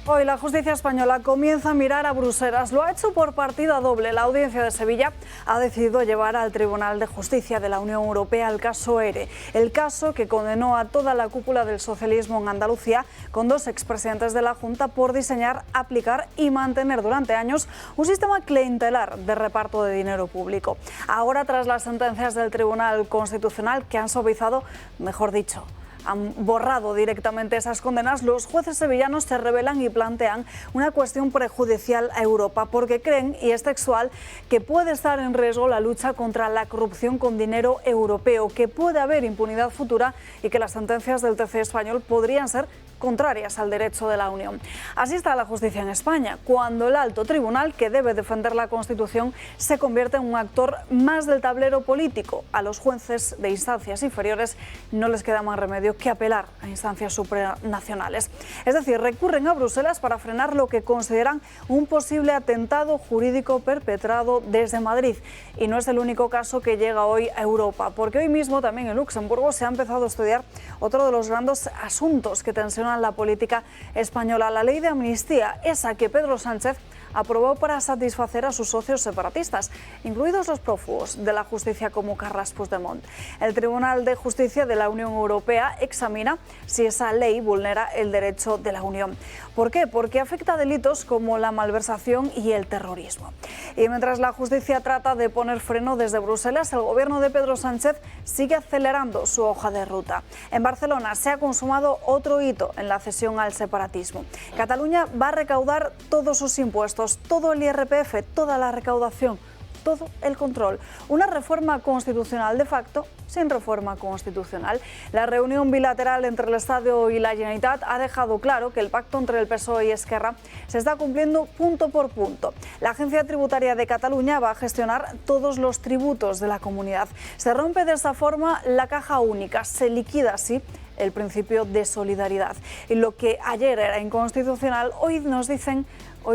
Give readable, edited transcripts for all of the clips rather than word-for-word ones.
Hoy la justicia española comienza a mirar a Bruselas. Lo ha hecho por partida doble. La Audiencia de Sevilla ha decidido llevar al Tribunal de Justicia de la Unión Europea el caso ERE, el caso que condenó a toda la cúpula del socialismo en Andalucía, con dos expresidentes de la Junta, por diseñar, aplicar y mantener durante años un sistema clientelar de reparto de dinero público. Ahora, tras las sentencias del Tribunal Constitucional que han suavizado, mejor dicho, han borrado directamente esas condenas, los jueces sevillanos se rebelan y plantean una cuestión prejudicial a Europa, porque creen, y es textual, que puede estar en riesgo la lucha contra la corrupción con dinero europeo, que puede haber impunidad futura y que las sentencias del TC español podrían ser contrarias al derecho de la Unión. Así está la justicia en España, cuando el alto tribunal, que debe defender la Constitución, se convierte en un actor más del tablero político. A los jueces de instancias inferiores no les queda más remedio que apelar a instancias supranacionales. Es decir, recurren a Bruselas para frenar lo que consideran un posible atentado jurídico perpetrado desde Madrid. Y no es el único caso que llega hoy a Europa, porque hoy mismo también en Luxemburgo se ha empezado a estudiar otro de los grandes asuntos que tensionan la política española, la ley de amnistía, esa que Pedro Sánchez aprobó para satisfacer a sus socios separatistas, incluidos los prófugos de la justicia como Carles Puigdemont. El Tribunal de Justicia de la Unión Europea examina si esa ley vulnera el derecho de la Unión. ¿Por qué? Porque afecta a delitos como la malversación y el terrorismo. Y mientras la justicia trata de poner freno desde Bruselas, el gobierno de Pedro Sánchez sigue acelerando su hoja de ruta. En Barcelona se ha consumado otro hito en la cesión al separatismo. Cataluña va a recaudar todos sus impuestos, todo el IRPF, toda la recaudación, todo el control. Una reforma constitucional de facto sin reforma constitucional. La reunión bilateral entre el Estado y la Generalitat ha dejado claro que el pacto entre el PSOE y Esquerra se está cumpliendo punto por punto. La Agencia Tributaria de Cataluña va a gestionar todos los tributos de la comunidad. Se rompe de esta forma la caja única, se liquida así el principio de solidaridad. Y lo que ayer era inconstitucional, hoy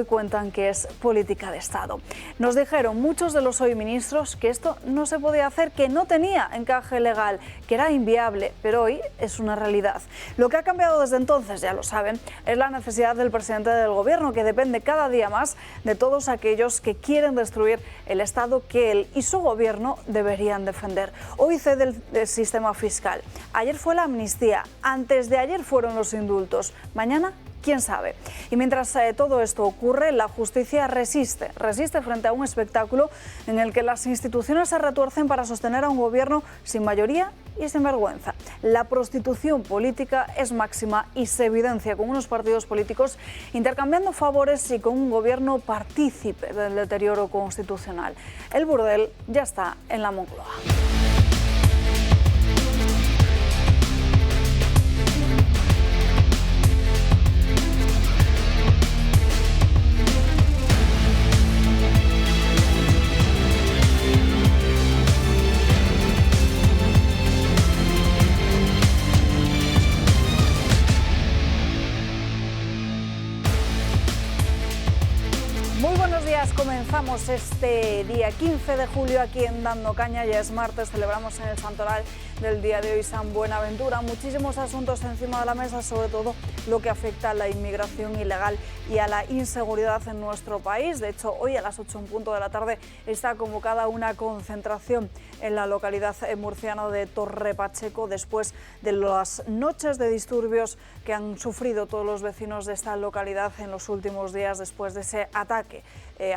cuentan que es política de Estado. Nos dijeron muchos de los hoy ministros que esto no se podía hacer, que no tenía encaje legal, que era inviable, pero hoy es una realidad. Lo que ha cambiado desde entonces, ya lo saben, es la necesidad del presidente del gobierno, que depende cada día más de todos aquellos que quieren destruir el Estado que él y su gobierno deberían defender. Hoy cede el sistema fiscal. Ayer fue la amnistía, antes de ayer fueron los indultos. Mañana, ¿quién sabe? Y mientras todo esto ocurre, la justicia resiste frente a un espectáculo en el que las instituciones se retuercen para sostener a un gobierno sin mayoría y sin vergüenza. La prostitución política es máxima y se evidencia con unos partidos políticos intercambiando favores y con un gobierno partícipe del deterioro constitucional. El burdel ya está en la Moncloa. Comenzamos este día 15 de julio aquí en Dando Caña. Ya es martes, celebramos en el santoral del día de hoy San Buenaventura. Muchísimos asuntos encima de la mesa, sobre todo lo que afecta a la inmigración ilegal y a la inseguridad en nuestro país. De hecho, hoy a las 8 en punto de la tarde está convocada una concentración en la localidad murciana de Torre Pacheco después de las noches de disturbios que han sufrido todos los vecinos de esta localidad en los últimos días después de ese ataque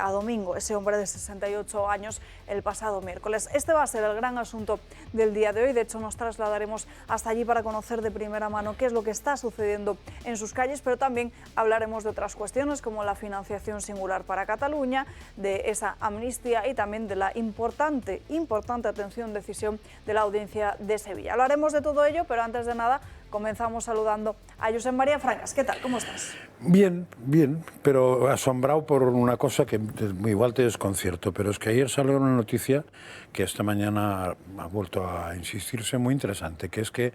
a Domingo, ese hombre de 68 años, el pasado miércoles. Este va a ser el gran asunto del día de hoy. De hecho, nos trasladaremos hasta allí para conocer de primera mano qué es lo que está sucediendo en sus calles, pero también hablaremos de otras cuestiones como la financiación singular para Cataluña, de esa amnistía y también de la importante decisión de la Audiencia de Sevilla. Hablaremos de todo ello, pero antes de nada comenzamos saludando a Josep María Frangas. ¿Qué tal? ¿Cómo estás? Bien, pero asombrado por una cosa que igual te desconcierto, pero es que ayer salió una noticia que esta mañana ha vuelto a insistirse, muy interesante, que es que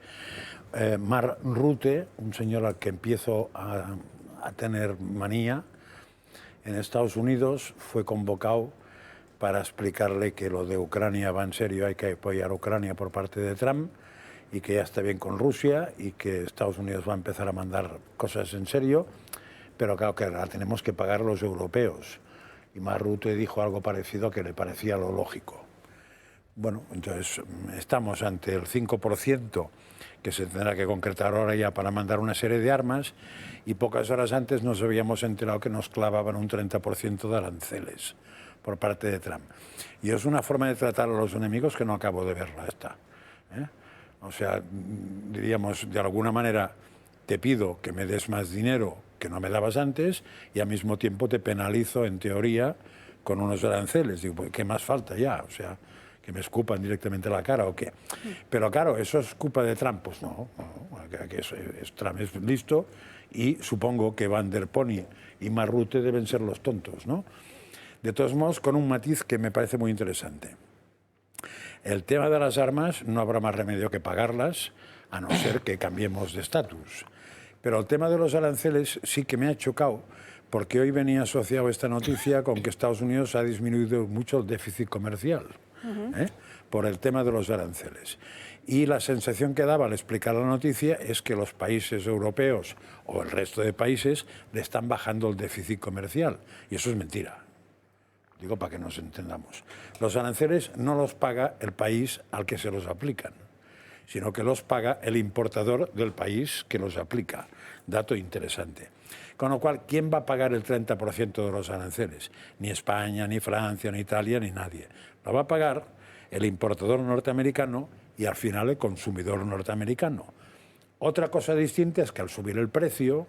Mark Rutte, un señor al que empiezo a tener manía, en Estados Unidos fue convocado para explicarle que lo de Ucrania va en serio, hay que apoyar a Ucrania por parte de Trump, y que ya está bien con Rusia y que Estados Unidos va a empezar a mandar cosas en serio, pero claro que la tenemos que pagar los europeos. Y Marrute dijo algo parecido que le parecía lo lógico. Bueno, entonces estamos ante el 5% que se tendrá que concretar ahora ya para mandar una serie de armas, y pocas horas antes nos habíamos enterado que nos clavaban un 30% de aranceles por parte de Trump. Y es una forma de tratar a los enemigos que no acabo de verla esta. O sea, diríamos, de alguna manera te pido que me des más dinero que no me dabas antes y al mismo tiempo te penalizo, en teoría, con unos aranceles. Digo, ¿qué más falta ya? O sea, que me escupan directamente a la cara o qué. Pero claro, ¿eso es culpa de Trump? Pues no, Trump es listo y supongo que Van der Pony y Marrute deben ser los tontos, ¿no? De todos modos, con un matiz que me parece muy interesante. El tema de las armas no habrá más remedio que pagarlas, a no ser que cambiemos de estatus. Pero el tema de los aranceles sí que me ha chocado, porque hoy venía asociado esta noticia con que Estados Unidos ha disminuido mucho el déficit comercial, por el tema de los aranceles. Y la sensación que daba al explicar la noticia es que los países europeos o el resto de países le están bajando el déficit comercial. Y eso es mentira. Digo para que nos entendamos. Los aranceles no los paga el país al que se los aplican, sino que los paga el importador del país que los aplica. Dato interesante. Con lo cual, ¿quién va a pagar el 30% de los aranceles? Ni España, ni Francia, ni Italia, ni nadie. Lo va a pagar el importador norteamericano y al final el consumidor norteamericano. Otra cosa distinta es que al subir el precio,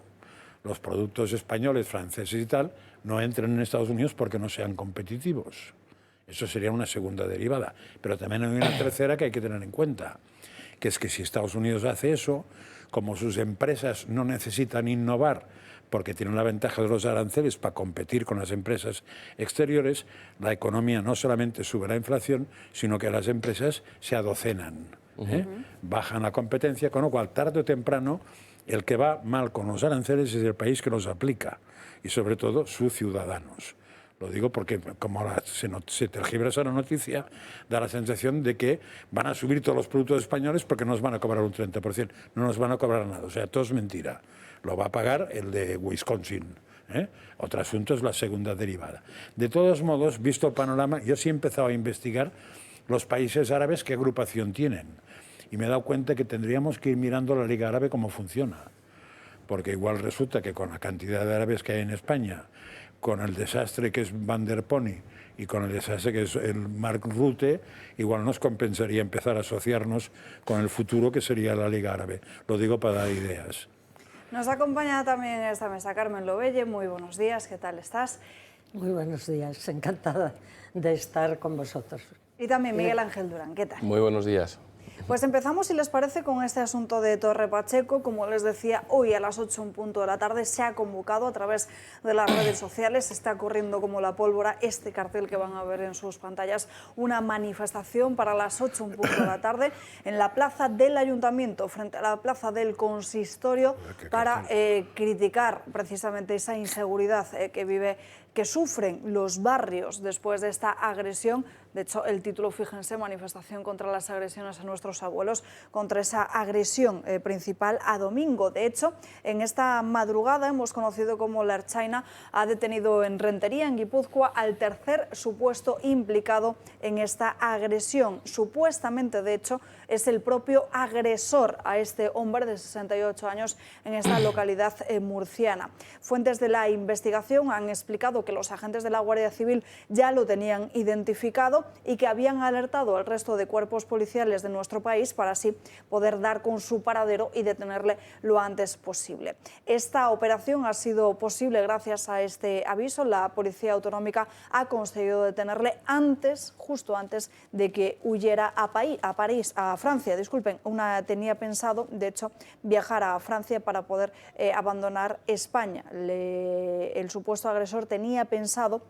los productos españoles, franceses y tal, no entren en Estados Unidos porque no sean competitivos. Eso sería una segunda derivada. Pero también hay una tercera que hay que tener en cuenta, que es que si Estados Unidos hace eso, como sus empresas no necesitan innovar porque tienen la ventaja de los aranceles para competir con las empresas exteriores, la economía no solamente sube la inflación, sino que las empresas se adocenan, bajan la competencia, con lo cual tarde o temprano el que va mal con los aranceles es el país que los aplica y sobre todo sus ciudadanos. Lo digo porque como se tergiversa la noticia, da la sensación de que van a subir todos los productos españoles porque nos van a cobrar un 30%. No nos van a cobrar nada, o sea, todo es mentira. Lo va a pagar el de Wisconsin. Otro asunto es la segunda derivada. De todos modos, visto el panorama, yo sí he empezado a investigar los países árabes qué agrupación tienen. Y me he dado cuenta que tendríamos que ir mirando la Liga Árabe cómo funciona. Porque igual resulta que con la cantidad de árabes que hay en España, con el desastre que es Van der Pony y con el desastre que es el Mark Rutte, igual nos compensaría empezar a asociarnos con el futuro que sería la Liga Árabe. Lo digo para dar ideas. Nos acompaña también en esta mesa Carmen Lobelle. Muy buenos días, ¿qué tal estás? Muy buenos días, encantada de estar con vosotros. Y también Miguel Ángel Durán, ¿qué tal? Muy buenos días. Pues empezamos, si les parece, con este asunto de Torre Pacheco. Como les decía, hoy a las 8 en punto de la tarde se ha convocado a través de las redes sociales, se está corriendo como la pólvora este cartel que van a ver en sus pantallas, una manifestación para las 8 en punto de la tarde en la plaza del Ayuntamiento, frente a la plaza del Consistorio, para criticar precisamente esa inseguridad que sufren los barrios después de esta agresión. De hecho, el título, fíjense, manifestación contra las agresiones a nuestros abuelos, contra esa agresión principal a domingo. De hecho, en esta madrugada hemos conocido cómo la Ertzaina ha detenido en Rentería, en Guipúzcoa, al tercer supuesto implicado en esta agresión. Supuestamente, de hecho, es el propio agresor a este hombre de 68 años en esta localidad murciana. Fuentes de la investigación han explicado que los agentes de la Guardia Civil ya lo tenían identificado y que habían alertado al resto de cuerpos policiales de nuestro país para así poder dar con su paradero y detenerle lo antes posible. Esta operación ha sido posible gracias a este aviso. La Policía Autonómica ha conseguido detenerle justo antes de que huyera a Francia. Disculpen, tenía pensado, de hecho, viajar a Francia para poder abandonar España. El supuesto agresor tenía pensado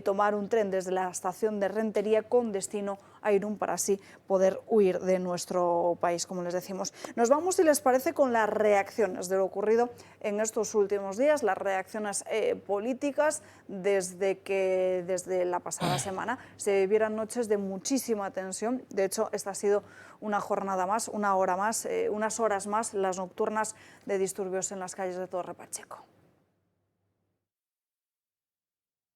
tomar un tren desde la estación de Rentería con destino a Irún para así poder huir de nuestro país, como les decimos. Nos vamos, si les parece, con las reacciones de lo ocurrido en estos últimos días, las reacciones políticas desde la pasada semana se vivieron noches de muchísima tensión. De hecho, esta ha sido una jornada más, una hora más, unas horas más, las nocturnas de disturbios en las calles de Torre Pacheco.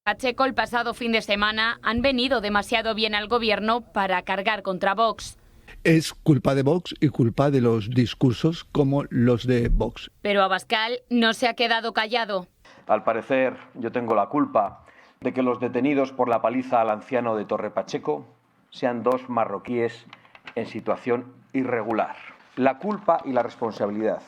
Pacheco el pasado fin de semana han venido demasiado bien al gobierno para cargar contra Vox. Es culpa de Vox y culpa de los discursos como los de Vox. Pero Abascal no se ha quedado callado. Al parecer, yo tengo la culpa de que los detenidos por la paliza al anciano de Torre Pacheco sean 2 marroquíes en situación irregular. La culpa y la responsabilidad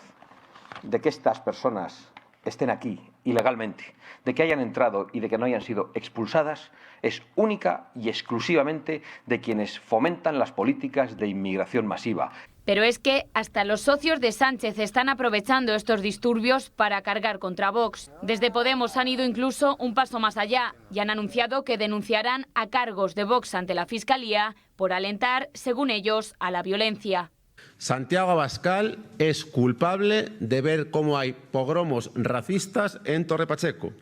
de que estas personas estén aquí ilegalmente, de que hayan entrado y de que no hayan sido expulsadas, es única y exclusivamente de quienes fomentan las políticas de inmigración masiva. Pero es que hasta los socios de Sánchez están aprovechando estos disturbios para cargar contra Vox. Desde Podemos han ido incluso un paso más allá y han anunciado que denunciarán a cargos de Vox ante la Fiscalía por alentar, según ellos, a la violencia. Santiago Abascal es culpable de ver cómo hay pogromos racistas en Torre Pacheco.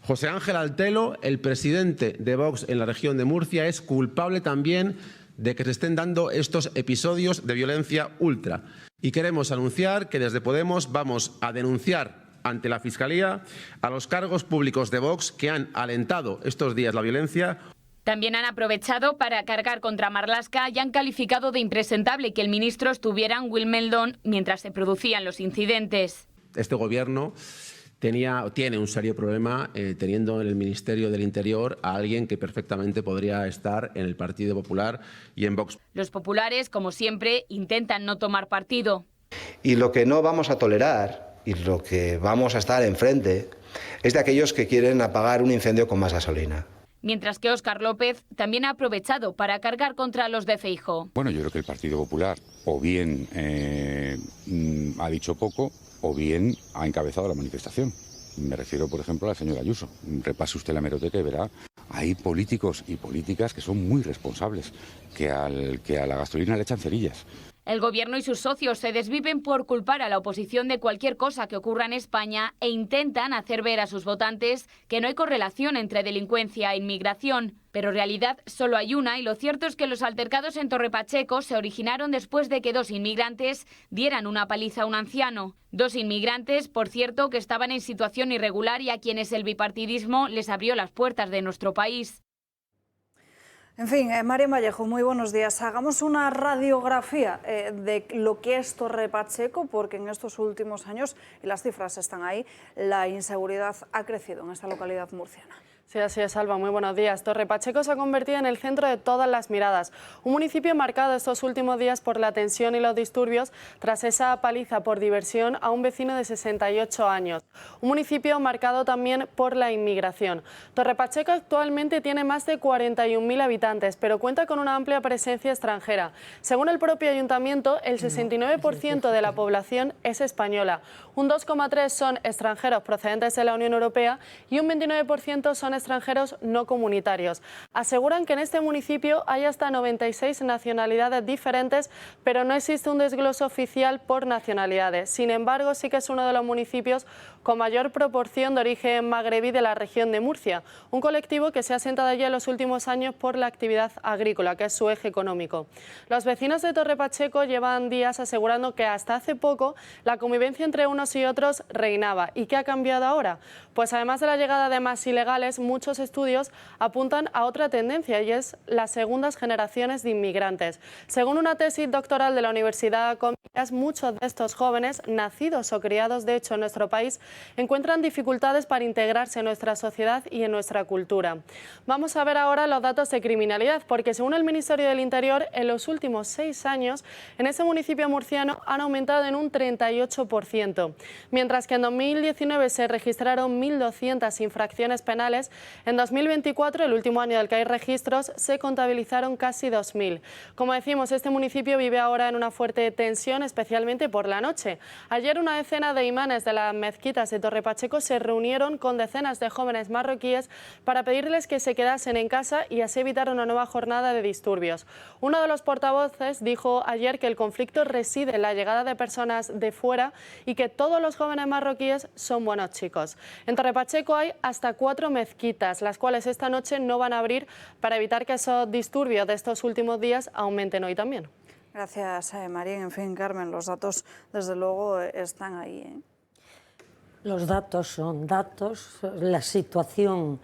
José Ángel Altelo, el presidente de Vox en la región de Murcia, es culpable también de que se estén dando estos episodios de violencia ultra. Y queremos anunciar que desde Podemos vamos a denunciar ante la Fiscalía a los cargos públicos de Vox que han alentado estos días la violencia. También han aprovechado para cargar contra Marlaska y han calificado de impresentable que el ministro estuviera en Wimbledon mientras se producían los incidentes. Este gobierno tiene un serio problema teniendo en el Ministerio del Interior a alguien que perfectamente podría estar en el Partido Popular y en Vox. Los populares, como siempre, intentan no tomar partido. Y lo que no vamos a tolerar y lo que vamos a estar enfrente es de aquellos que quieren apagar un incendio con más gasolina. Mientras que Óscar López también ha aprovechado para cargar contra los de Feijóo. Bueno, yo creo que el Partido Popular o bien ha dicho poco o bien ha encabezado la manifestación. Me refiero, por ejemplo, a la señora Ayuso. Repase usted la hemeroteca y verá, hay políticos y políticas que son muy responsables, que a la gasolina le echan cerillas. El gobierno y sus socios se desviven por culpar a la oposición de cualquier cosa que ocurra en España e intentan hacer ver a sus votantes que no hay correlación entre delincuencia e inmigración. Pero en realidad solo hay una y lo cierto es que los altercados en Torre Pacheco se originaron después de que 2 inmigrantes dieran una paliza a un anciano. 2 inmigrantes, por cierto, que estaban en situación irregular y a quienes el bipartidismo les abrió las puertas de nuestro país. En fin, Marian Vallejo, muy buenos días. Hagamos una radiografía de lo que es Torre Pacheco, porque en estos últimos años, y las cifras están ahí, la inseguridad ha crecido en esta localidad murciana. Sí, así es, Alba. Muy buenos días. Torre Pacheco se ha convertido en el centro de todas las miradas. Un municipio marcado estos últimos días por la tensión y los disturbios tras esa paliza por diversión a un vecino de 68 años. Un municipio marcado también por la inmigración. Torre Pacheco actualmente tiene más de 41.000 habitantes, pero cuenta con una amplia presencia extranjera. Según el propio ayuntamiento, el 69% de la población es española. Un 2,3% son extranjeros procedentes de la Unión Europea y un 29% son extranjeros no comunitarios. Aseguran que en este municipio hay hasta 96 nacionalidades diferentes, pero no existe un desglose oficial por nacionalidades. Sin embargo, sí que es uno de los municipios con mayor proporción de origen magrebí de la región de Murcia, un colectivo que se ha asentado allí en los últimos años por la actividad agrícola, que es su eje económico. Los vecinos de Torre Pacheco llevan días asegurando que hasta hace poco la convivencia entre unos y otros reinaba. ¿Y qué ha cambiado ahora? Pues además de la llegada de más ilegales, muchos estudios apuntan a otra tendencia y es las segundas generaciones de inmigrantes. Según una tesis doctoral de la Universidad de Comillas, muchos de estos jóvenes, nacidos o criados de hecho en nuestro país, encuentran dificultades para integrarse en nuestra sociedad y en nuestra cultura. Vamos a ver ahora los datos de criminalidad, porque según el Ministerio del Interior, en los últimos 6 años, en ese municipio murciano han aumentado en un 38%. Mientras que en 2019 se registraron 1.200 infracciones penales, en 2024, el último año del que hay registros, se contabilizaron casi 2.000. Como decimos, este municipio vive ahora en una fuerte tensión, especialmente por la noche. Ayer una decena de imanes de las mezquitas de Torre Pacheco se reunieron con decenas de jóvenes marroquíes para pedirles que se quedasen en casa y así evitar una nueva jornada de disturbios. Uno de los portavoces dijo ayer que el conflicto reside en la llegada de personas de fuera y que todos los jóvenes marroquíes son buenos chicos. En Torre Pacheco hay hasta 4 mezquitas, las cuales esta noche no van a abrir para evitar que esos disturbios de estos últimos días aumenten hoy también. Gracias, María. En fin, Carmen, los datos desde luego están ahí, ¿eh? Los datos son datos, la situación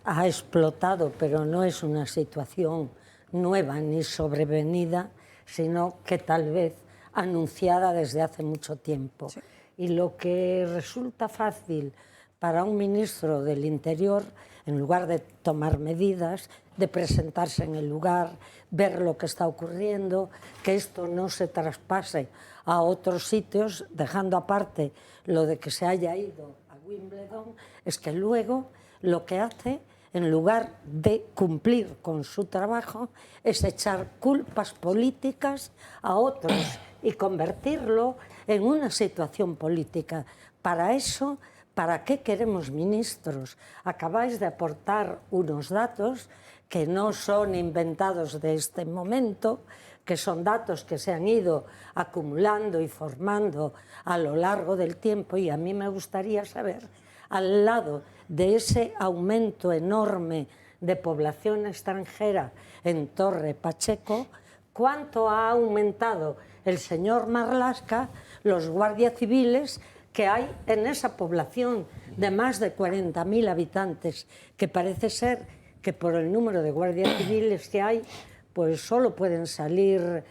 ha explotado, pero no es una situación nueva ni sobrevenida, sino que tal vez anunciada desde hace mucho tiempo. Sí. Y lo que resulta fácil para un ministro del Interior, en lugar de tomar medidas, de presentarse en el lugar, ver lo que está ocurriendo, que esto no se traspase a otros sitios, dejando aparte lo de que se haya ido a Wimbledon, es que luego lo que hace, en lugar de cumplir con su trabajo, es echar culpas políticas a otros y convertirlo en una situación política. Para eso, ¿para qué queremos ministros? Acabáis de aportar unos datos que no son inventados de este momento, que son datos que se han ido acumulando y formando a lo largo del tiempo, y a mí me gustaría saber, al lado de ese aumento enorme de población extranjera en Torre Pacheco, ¿cuánto ha aumentado el señor Marlaska los guardias civiles que hay en esa población de más de 40.000 habitantes, que parece ser que por el número de guardias civiles que hay, pues solo pueden salir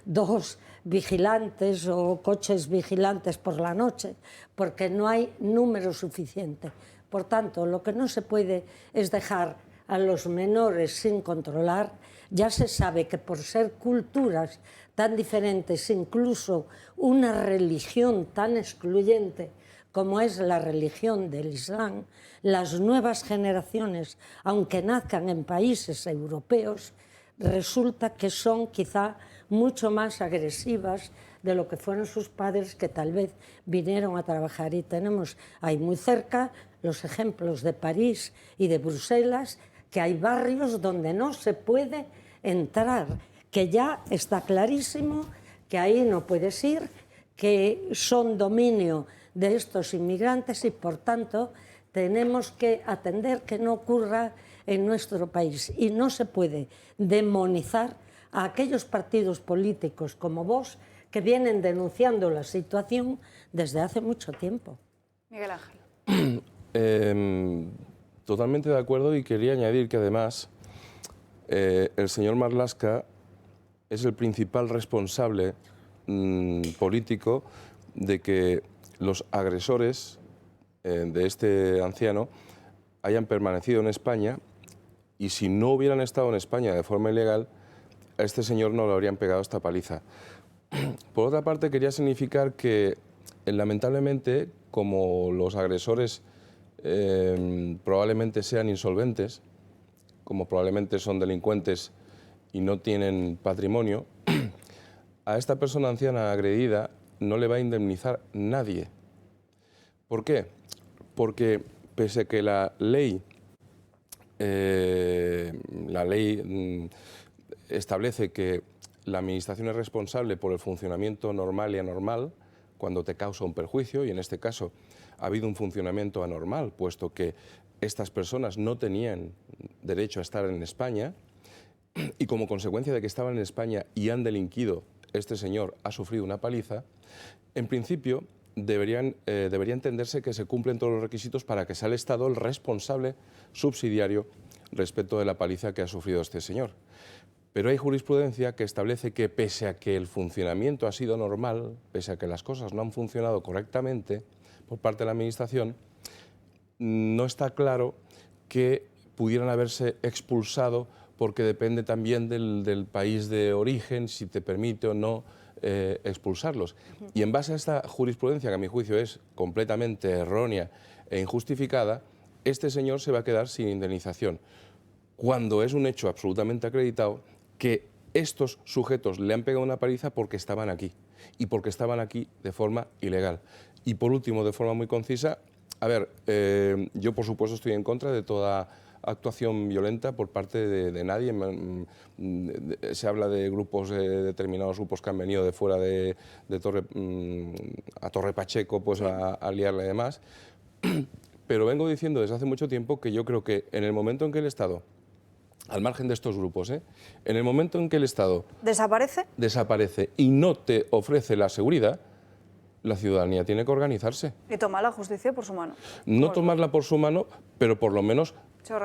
2 vigilantes o coches vigilantes por la noche, porque no hay número suficiente. Por tanto, lo que no se puede es dejar a los menores sin controlar. Ya se sabe que por ser culturas tan diferentes, incluso una religión tan excluyente como es la religión del Islam, las nuevas generaciones, aunque nazcan en países europeos, resulta que son quizá mucho más agresivas de lo que fueron sus padres, que tal vez vinieron a trabajar. Y tenemos ahí muy cerca los ejemplos de París y de Bruselas, que hay barrios donde no se puede entrar, que ya está clarísimo que ahí no puedes ir, que son dominio de estos inmigrantes, y por tanto tenemos que atender que no ocurra en nuestro país. Y no se puede demonizar a aquellos partidos políticos como Vox, que vienen denunciando la situación desde hace mucho tiempo. Miguel Ángel. Totalmente de acuerdo, y quería añadir que además el señor Marlaska es el principal responsable político de que los agresores de este anciano hayan permanecido en España, y si no hubieran estado en España de forma ilegal, a este señor no le habrían pegado esta paliza. Por otra parte, quería significar que lamentablemente, como los agresores probablemente sean insolventes, como probablemente son delincuentes y no tienen patrimonio, a esta persona anciana agredida no le va a indemnizar nadie. ¿Por qué? Porque pese a que la ley establece que la administración es responsable por el funcionamiento normal y anormal cuando te causa un perjuicio, y en este caso ha habido un funcionamiento anormal, puesto que estas personas no tenían derecho a estar en España, y como consecuencia de que estaban en España y han delinquido, este señor ha sufrido una paliza. En principio debería entenderse que se cumplen todos los requisitos para que sea el Estado el responsable subsidiario respecto de la paliza que ha sufrido este señor. Pero hay jurisprudencia que establece que pese a que el funcionamiento ha sido normal, pese a que las cosas no han funcionado correctamente por parte de la Administración, no está claro que pudieran haberse expulsado, porque depende también del país de origen, si te permite o no expulsarlos. Y en base a esta jurisprudencia, que a mi juicio es completamente errónea e injustificada, este señor se va a quedar sin indemnización, cuando es un hecho absolutamente acreditado que estos sujetos le han pegado una paliza porque estaban aquí, y porque estaban aquí de forma ilegal. Y por último, de forma muy concisa, a ver, yo por supuesto estoy en contra de toda actuación violenta por parte de nadie. Se habla de grupos, determinados grupos que han venido de fuera de a Torre Pacheco, pues a liarle y demás. Pero vengo diciendo desde hace mucho tiempo que yo creo que en el momento en que el Estado, al margen de estos grupos, en el momento en que el Estado desaparece y no te ofrece la seguridad, la ciudadanía tiene que organizarse. Y tomar la justicia por su mano. No tomarla por su mano, pero por lo menos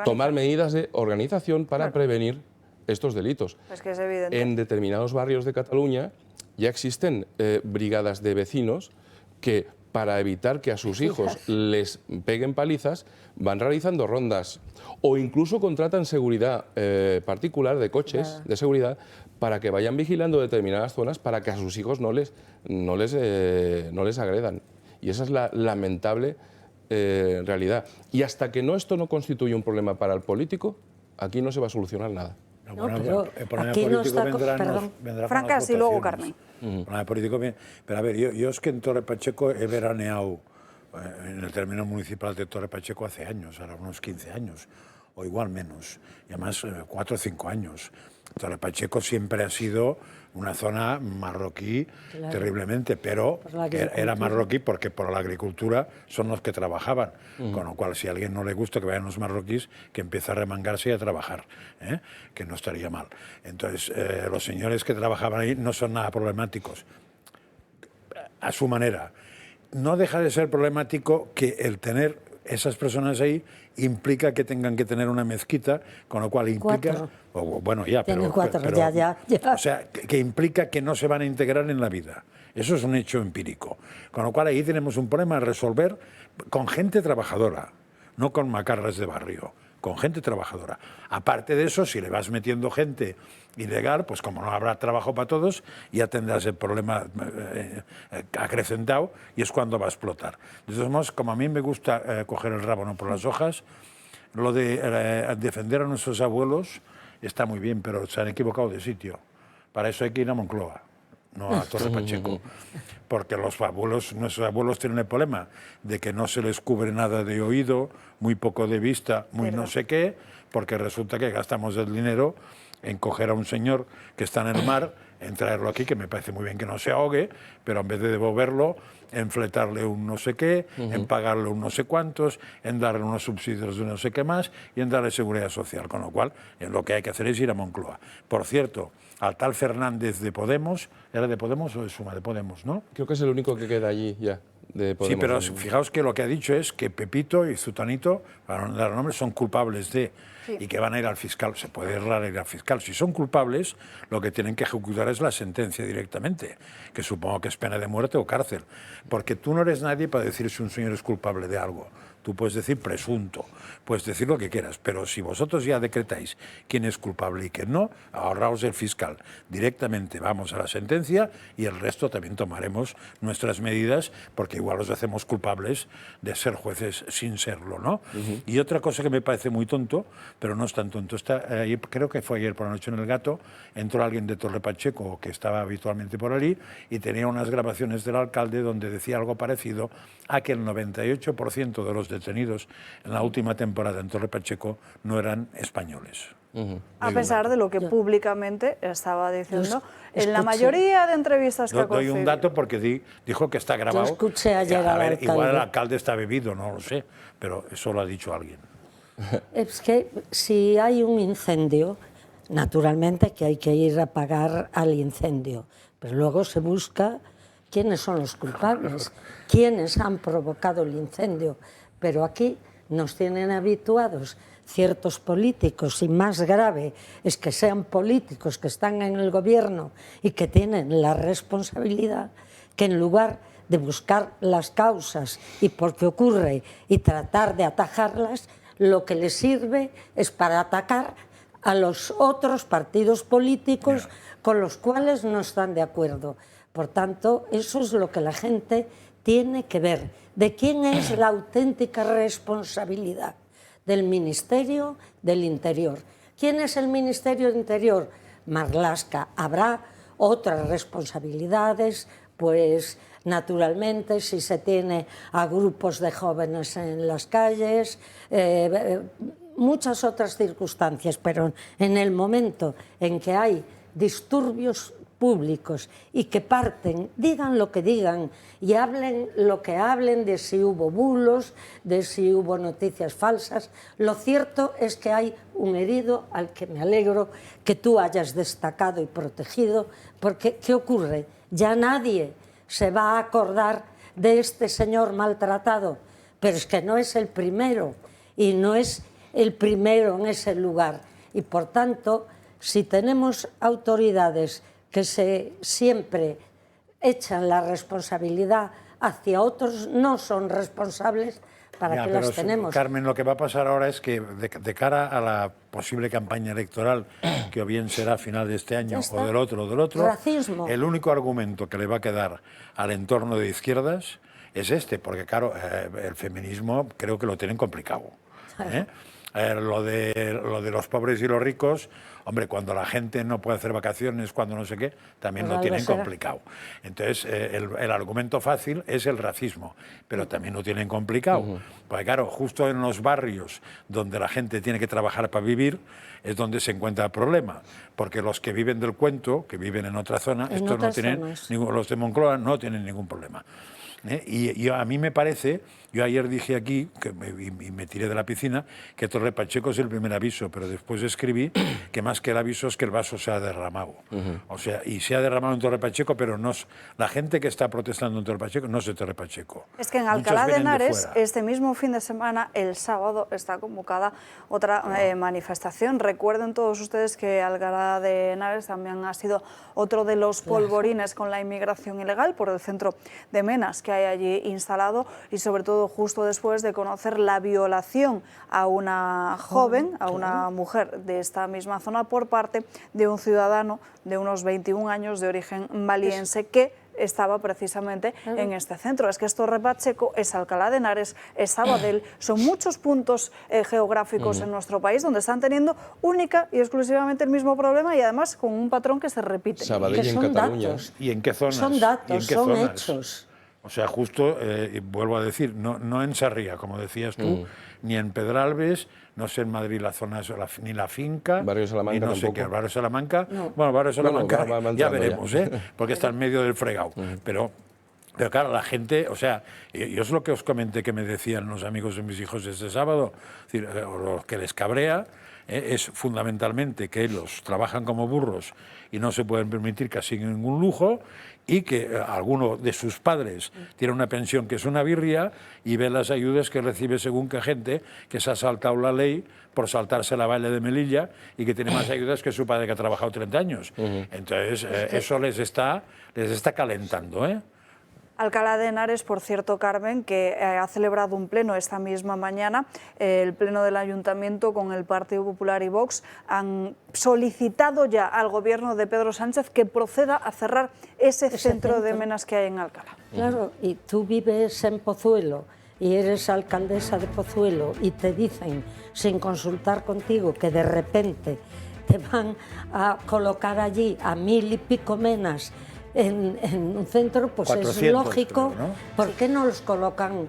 tomar medidas de organización para prevenir estos delitos. Es que es evidente. En determinados barrios de Cataluña ya existen brigadas de vecinos que, para evitar que a sus hijos les peguen palizas, van realizando rondas o incluso contratan seguridad particular de coches de seguridad para que vayan vigilando determinadas zonas para que a sus hijos no les agredan. Y esa es la lamentable realidad. Y hasta que esto no constituye un problema para el político, aquí no se va a solucionar nada. No, pero aquí no está... Francas y luego Carmen. Pero a ver, yo es que en Torre Pacheco he veraneado en el término municipal de Torre Pacheco hace años, ahora unos 15 años, o igual menos, y además 4 o 5 años. Torre Pacheco siempre ha sido una zona marroquí terriblemente, pero era marroquí porque por la agricultura son los que trabajaban, con lo cual si a alguien no le gusta que vayan los marroquíes, que empiece a remangarse y a trabajar, que no estaría mal. Entonces, los señores que trabajaban ahí no son nada problemáticos, a su manera. No deja de ser problemático que el tener esas personas ahí implica que tengan que tener una mezquita, con lo cual implica... Bueno, ya, pero o sea, que implica que no se van a integrar en la vida. Eso es un hecho empírico. Con lo cual ahí tenemos un problema a resolver con gente trabajadora, no con macarras de barrio, con gente trabajadora. Aparte de eso, si le vas metiendo gente ilegal, pues como no habrá trabajo para todos, ya tendrás el problema acrecentado y es cuando va a explotar. De todos modos, como a mí me gusta coger el rabo no por las hojas, lo de defender a nuestros abuelos está muy bien, pero se han equivocado de sitio. Para eso hay que ir a Moncloa, no a Torre Pacheco, porque nuestros abuelos tienen el problema de que no se les cubre nada de oído, muy poco de vista, muy no sé qué, porque resulta que gastamos el dinero en coger a un señor que está en el mar, en traerlo aquí, que me parece muy bien que no se ahogue, pero en vez de devolverlo, en fletarle un no sé qué, en pagarle un no sé cuántos, en darle unos subsidios de no sé qué más y en darle seguridad social, con lo cual lo que hay que hacer es ir a Moncloa. Por cierto, al tal Fernández de Podemos, ¿era de Podemos o de Suma? De Podemos, ¿no? Creo que es el único que queda allí ya. Sí, pero fijaos que lo que ha dicho es que Pepito y Zutanito, para no dar nombres, son culpables de... y que van a ir al fiscal. Se puede errar ir al fiscal. Si son culpables, lo que tienen que ejecutar es la sentencia directamente, que supongo que es pena de muerte o cárcel, porque tú no eres nadie para decir si un señor es culpable de algo. Tú puedes decir presunto, puedes decir lo que quieras, pero si vosotros ya decretáis quién es culpable y quién no, ahorraos el fiscal. Directamente vamos a la sentencia y el resto también tomaremos nuestras medidas, porque igual los hacemos culpables de ser jueces sin serlo, ¿no? Y otra cosa que me parece muy tonto, pero no es tan tonto, creo que fue ayer por la noche en El Gato, entró alguien de Torre Pacheco que estaba habitualmente por allí y tenía unas grabaciones del alcalde donde decía algo parecido a que el 98% de los detenidos en la última temporada en Torre Pacheco no eran españoles. A pesar de lo que públicamente estaba diciendo en la mayoría de entrevistas que ha concedido. Doy un dato porque dijo que está grabado. Yo escuché ayer al alcalde. Igual el alcalde está bebido, no lo sé, pero eso lo ha dicho alguien. Es que si hay un incendio, naturalmente que hay que ir a apagar al incendio, pero luego se busca quiénes son los culpables, quiénes han provocado el incendio. Pero aquí nos tienen habituados ciertos políticos, y más grave es que sean políticos que están en el gobierno y que tienen la responsabilidad, que en lugar de buscar las causas y por qué ocurre y tratar de atajarlas, lo que les sirve es para atacar a los otros partidos políticos con los cuales no están de acuerdo. Por tanto, eso es lo que la gente tiene que ver. ¿De quién es la auténtica responsabilidad? Del Ministerio del Interior. ¿Quién es el Ministerio del Interior? Marlaska. Habrá otras responsabilidades, pues naturalmente si se tiene a grupos de jóvenes en las calles, muchas otras circunstancias, pero en el momento en que hay disturbios públicos y que parten, digan lo que digan y hablen lo que hablen de si hubo bulos, de si hubo noticias falsas, lo cierto es que hay un herido al que me alegro que tú hayas destacado y protegido, porque ¿qué ocurre? Ya nadie se va a acordar de este señor maltratado, pero es que no es el primero y no es el primero en ese lugar. Y por tanto, si tenemos autoridades que siempre echan la responsabilidad hacia otros, no son responsables, ¿para qué las tenemos? Carmen, lo que va a pasar ahora es que de cara a la posible campaña electoral, que o bien será a final de este año o del otro, racismo. El único argumento que le va a quedar al entorno de izquierdas es este, porque claro, el feminismo creo que lo tienen complicado. Lo de los pobres y los ricos, hombre, cuando la gente no puede hacer vacaciones, cuando no sé qué, también lo tienen complicado. Entonces, el argumento fácil es el racismo, pero también lo tienen complicado. Porque claro, justo en los barrios donde la gente tiene que trabajar para vivir, es donde se encuentra el problema. Porque los que viven del cuento, que viven en otra zona, estos no tienen los de Moncloa no tienen ningún problema. Y a mí me parece, yo ayer dije aquí, y me tiré de la piscina, que Torre Pacheco es el primer aviso, pero después escribí que más que el aviso es que el vaso se ha derramado. O sea, y se ha derramado en Torre Pacheco, pero no es, la gente que está protestando en Torre Pacheco no es de Torre Pacheco. Es que en Alcalá de Henares, este mismo fin de semana, el sábado, está convocada otra manifestación. Recuerden todos ustedes que Alcalá de Henares también ha sido otro de los polvorines con la inmigración ilegal por el centro de Menas que hay allí instalado, y sobre todo justo después de conocer la violación a una joven, a una mujer de esta misma zona por parte de un ciudadano de unos 21 años de origen maliense que estaba precisamente en este centro. Es que es Torre Pacheco, es Alcalá de Henares, es Sabadell, son muchos puntos geográficos en nuestro país donde están teniendo única y exclusivamente el mismo problema, y además con un patrón que se repite. Sabadell y en Cataluña. Datos. ¿Y en qué zonas? Son datos, son hechos. O sea, justo, vuelvo a decir, no en Sarria, como decías tú, ni en Pedralbes, no sé en Madrid la zona, ni la finca, Barrio Salamanca y no sé tampoco. qué, Barrio Salamanca, No. bueno, Barrio Salamanca ya veremos, ya. Porque está en medio del fregado, pero claro, la gente, o sea, yo es lo que os comenté que me decían los amigos de mis hijos este sábado, es decir, lo que les cabrea es fundamentalmente que ellos trabajan como burros y no se pueden permitir casi ningún lujo, y que alguno de sus padres tiene una pensión que es una birria y ve las ayudas que recibe según qué gente que se ha saltado la ley por saltarse la valla de Melilla y que tiene más ayudas que su padre que ha trabajado 30 años. Entonces, eso les está calentando, Alcalá de Henares, por cierto, Carmen, que ha celebrado un pleno esta misma mañana, el pleno del Ayuntamiento con el Partido Popular y Vox, han solicitado ya al gobierno de Pedro Sánchez que proceda a cerrar ese centro de Menas que hay en Alcalá. Claro, y tú vives en Pozuelo y eres alcaldesa de Pozuelo y te dicen, sin consultar contigo, que de repente te van a colocar allí a 1000 y pico menas en un centro, pues 400, es lógico. Creo, ¿no? ¿Por qué no los colocan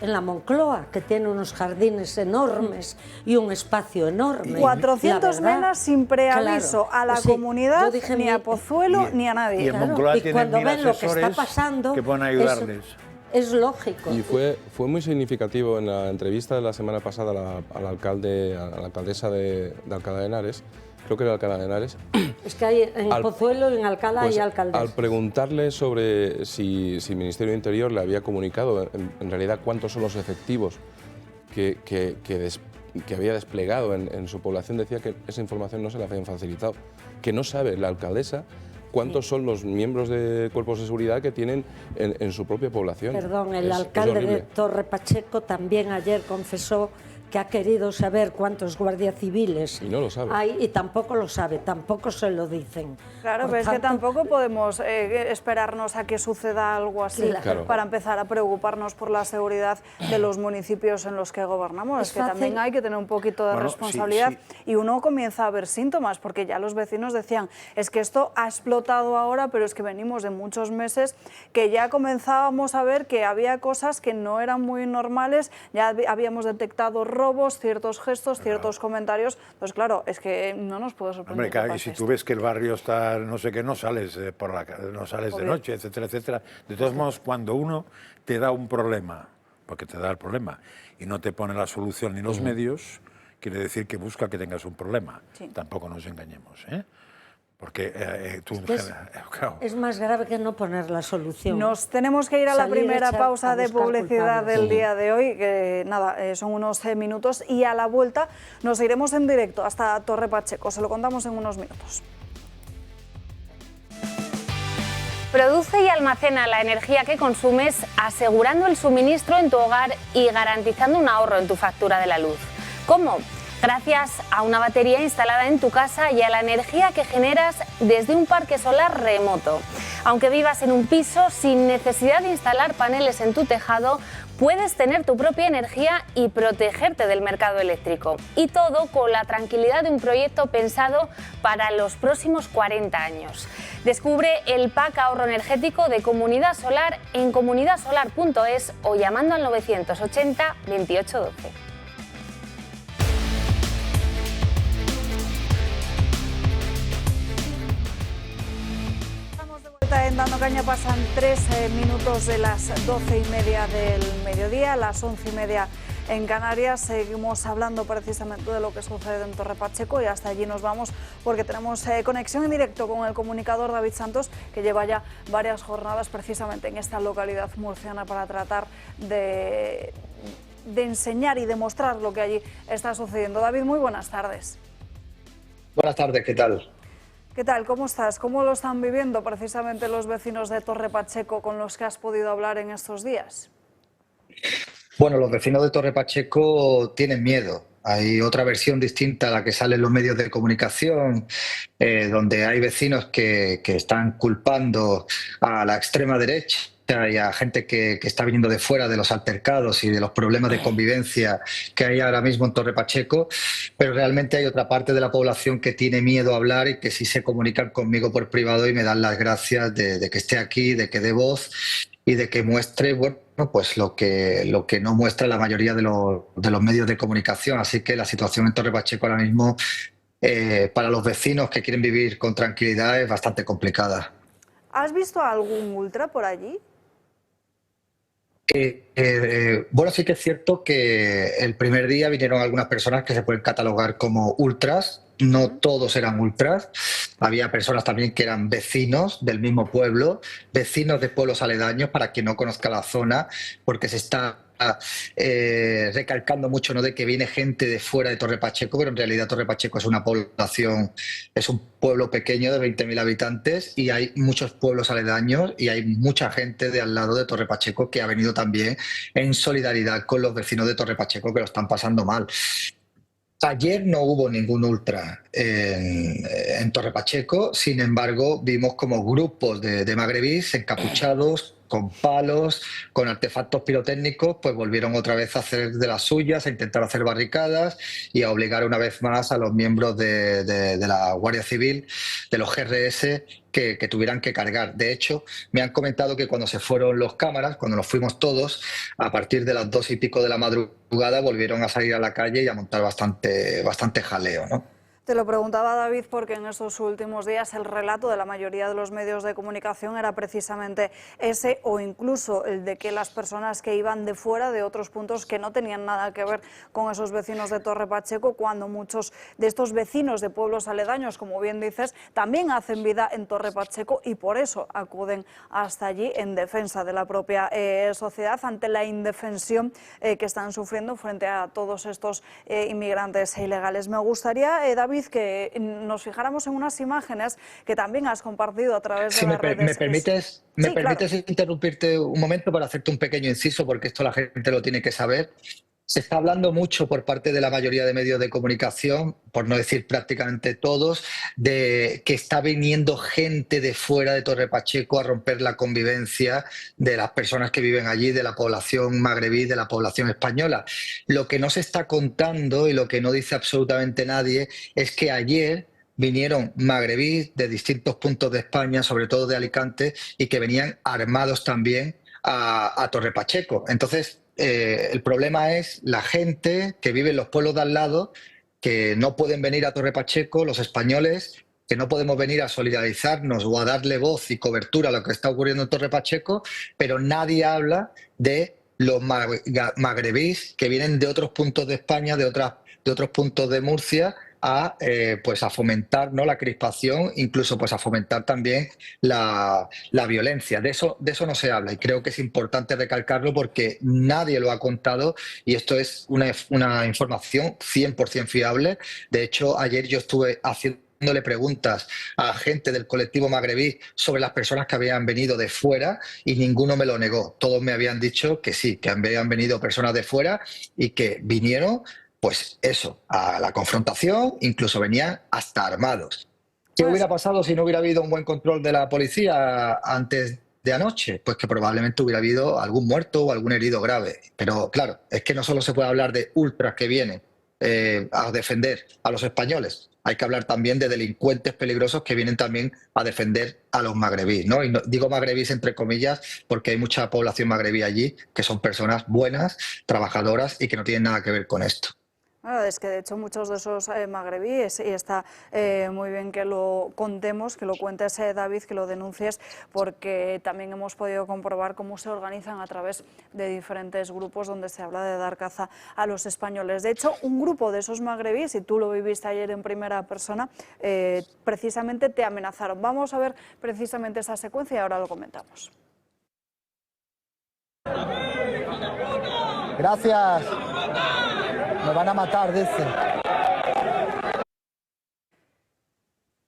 en la Moncloa, que tiene unos jardines enormes y un espacio enorme? 400 menas sin preaviso a la comunidad, ni a Pozuelo, ni a nadie. Y en Moncloa y tienen cuando 1000 ven lo que está asesores pasando, que pueden ayudarles. Es lógico. Y fue muy significativo en la entrevista de la semana pasada a la alcaldesa de Alcalá de Henares, creo que era Alcalá de Henares. Es que hay en Pozuelo y en Alcalá hay alcaldesa. Al preguntarle sobre si el Ministerio de Interior le había comunicado en realidad cuántos son los efectivos que había desplegado en su población, decía que esa información no se la habían facilitado, que no sabe la alcaldesa cuántos son los miembros de cuerpos de seguridad que tienen en su propia población. Perdón, el alcalde de Torre Pacheco también ayer confesó que ha querido saber cuántos guardias civiles y no lo sabe. Hay, y tampoco lo sabe, tampoco se lo dicen. Claro, pero es que tampoco podemos esperarnos a que suceda algo así para empezar a preocuparnos por la seguridad de los municipios en los que gobernamos. Es que también hay que tener un poquito de responsabilidad y uno comienza a ver síntomas, porque ya los vecinos decían, es que esto ha explotado ahora, pero es que venimos de muchos meses que ya comenzábamos a ver que había cosas que no eran muy normales, ya habíamos detectado robos, ciertos gestos, ciertos comentarios. Pues claro, es que no nos puede sorprender. Hombre, claro, y si tú ves que el barrio está, no sé qué, no sales no sales de noche, etcétera, etcétera. De todos modos, cuando uno te da un problema, porque te da el problema, y no te pone la solución ni los medios, quiere decir que busca que tengas un problema. Tampoco nos engañemos, Porque tú... Claro. Es más grave que no poner la solución. Nos tenemos que ir a la primera pausa de publicidad del día de hoy, que nada, son unos 10 minutos, y a la vuelta nos iremos en directo hasta Torre Pacheco. Se lo contamos en unos minutos. Produce y almacena la energía que consumes, asegurando el suministro en tu hogar y garantizando un ahorro en tu factura de la luz. ¿Cómo? Gracias a una batería instalada en tu casa y a la energía que generas desde un parque solar remoto. Aunque vivas en un piso, sin necesidad de instalar paneles en tu tejado, puedes tener tu propia energía y protegerte del mercado eléctrico. Y todo con la tranquilidad de un proyecto pensado para los próximos 40 años. Descubre el pack ahorro energético de Comunidad Solar en comunidadsolar.es o llamando al 980 2812. En Dando Caña pasan 3 minutos de las 12:30 del mediodía, las 11:30 en Canarias. Seguimos hablando precisamente de lo que sucede en Torre Pacheco y hasta allí nos vamos porque tenemos conexión en directo con el comunicador David Santos, que lleva ya varias jornadas precisamente en esta localidad murciana para tratar de enseñar y demostrar lo que allí está sucediendo. David, muy buenas tardes. Buenas tardes, ¿qué tal? ¿Qué tal? ¿Cómo estás? ¿Cómo lo están viviendo precisamente los vecinos de Torre Pacheco con los que has podido hablar en estos días? Bueno, los vecinos de Torre Pacheco tienen miedo. Hay otra versión distinta a la que sale en los medios de comunicación, donde hay vecinos que están culpando a la extrema derecha y a gente que está viniendo de fuera de los altercados y de los problemas de convivencia que hay ahora mismo en Torre Pacheco, pero realmente hay otra parte de la población que tiene miedo a hablar y que sí se comunican conmigo por privado y me dan las gracias de que esté aquí, de que dé voz y de que muestre, bueno, pues lo que no muestra la mayoría de los medios de comunicación. Así que la situación en Torre Pacheco ahora mismo, para los vecinos que quieren vivir con tranquilidad, es bastante complicada. ¿Has visto algún ultra por allí? Bueno, sí que es cierto que el primer día vinieron algunas personas que se pueden catalogar como ultras. No todos eran ultras. Había personas también que eran vecinos del mismo pueblo, vecinos de pueblos aledaños, para quien no conozca la zona, porque se está recalcando mucho, ¿no?, de que viene gente de fuera de Torre Pacheco, pero en realidad Torre Pacheco es una población, es un pueblo pequeño de 20.000 habitantes y hay muchos pueblos aledaños y hay mucha gente de al lado de Torre Pacheco que ha venido también en solidaridad con los vecinos de Torre Pacheco que lo están pasando mal. Ayer no hubo ningún ultra en Torre Pacheco, sin embargo vimos como grupos de magrebíes encapuchados, con palos, con artefactos pirotécnicos, pues volvieron otra vez a hacer de las suyas, a intentar hacer barricadas y a obligar una vez más a los miembros de la Guardia Civil, de los GRS, que tuvieran que cargar. De hecho, me han comentado que cuando se fueron los cámaras, cuando nos fuimos todos, a partir de las 2 y pico de la madrugada, volvieron a salir a la calle y a montar bastante jaleo, ¿no? Te lo preguntaba, David, porque en estos últimos días el relato de la mayoría de los medios de comunicación era precisamente ese, o incluso el de que las personas que iban de fuera, de otros puntos que no tenían nada que ver con esos vecinos de Torre Pacheco, cuando muchos de estos vecinos de pueblos aledaños, como bien dices, también hacen vida en Torre Pacheco y por eso acuden hasta allí en defensa de la propia sociedad ante la indefensión que están sufriendo frente a todos estos inmigrantes ilegales. Me gustaría, David, que nos fijáramos en unas imágenes que también has compartido a través de las redes. ¿Me permites interrumpirte un momento para hacerte un pequeño inciso? Porque esto la gente lo tiene que saber. Se está hablando mucho por parte de la mayoría de medios de comunicación, por no decir prácticamente todos, de que está viniendo gente de fuera de Torre Pacheco a romper la convivencia de las personas que viven allí, de la población magrebí, de la población española. Lo que no se está contando y lo que no dice absolutamente nadie es que ayer vinieron magrebíes de distintos puntos de España, sobre todo de Alicante, y que venían armados también a Torre Pacheco. Entonces, el problema es la gente que vive en los pueblos de al lado, que no pueden venir a Torre Pacheco, los españoles, que no podemos venir a solidarizarnos o a darle voz y cobertura a lo que está ocurriendo en Torre Pacheco, pero nadie habla de los magrebíes que vienen de otros puntos de España, de otros puntos de Murcia, pues a fomentar, ¿no?, la crispación, incluso pues a fomentar también la violencia. De eso no se habla y creo que es importante recalcarlo porque nadie lo ha contado y esto es una información 100% fiable. De hecho, ayer yo estuve haciéndole preguntas a gente del colectivo magrebí sobre las personas que habían venido de fuera y ninguno me lo negó. Todos me habían dicho que sí, que habían venido personas de fuera y que vinieron, pues eso, a la confrontación, incluso venían hasta armados. ¿Qué hubiera pasado si no hubiera habido un buen control de la policía antes de anoche? Pues que probablemente hubiera habido algún muerto o algún herido grave. Pero claro, es que no solo se puede hablar de ultras que vienen a defender a los españoles, hay que hablar también de delincuentes peligrosos que vienen también a defender a los magrebíes, ¿no? Y digo magrebíes entre comillas porque hay mucha población magrebí allí que son personas buenas, trabajadoras y que no tienen nada que ver con esto. Bueno, es que de hecho muchos de esos magrebíes, y está muy bien que lo contemos, que lo cuentes, David, que lo denuncies, porque también hemos podido comprobar cómo se organizan a través de diferentes grupos donde se habla de dar caza a los españoles. De hecho, un grupo de esos magrebíes, y tú lo viviste ayer en primera persona, precisamente te amenazaron. Vamos a ver precisamente esa secuencia y ahora lo comentamos. Gracias. Me van a matar, dice.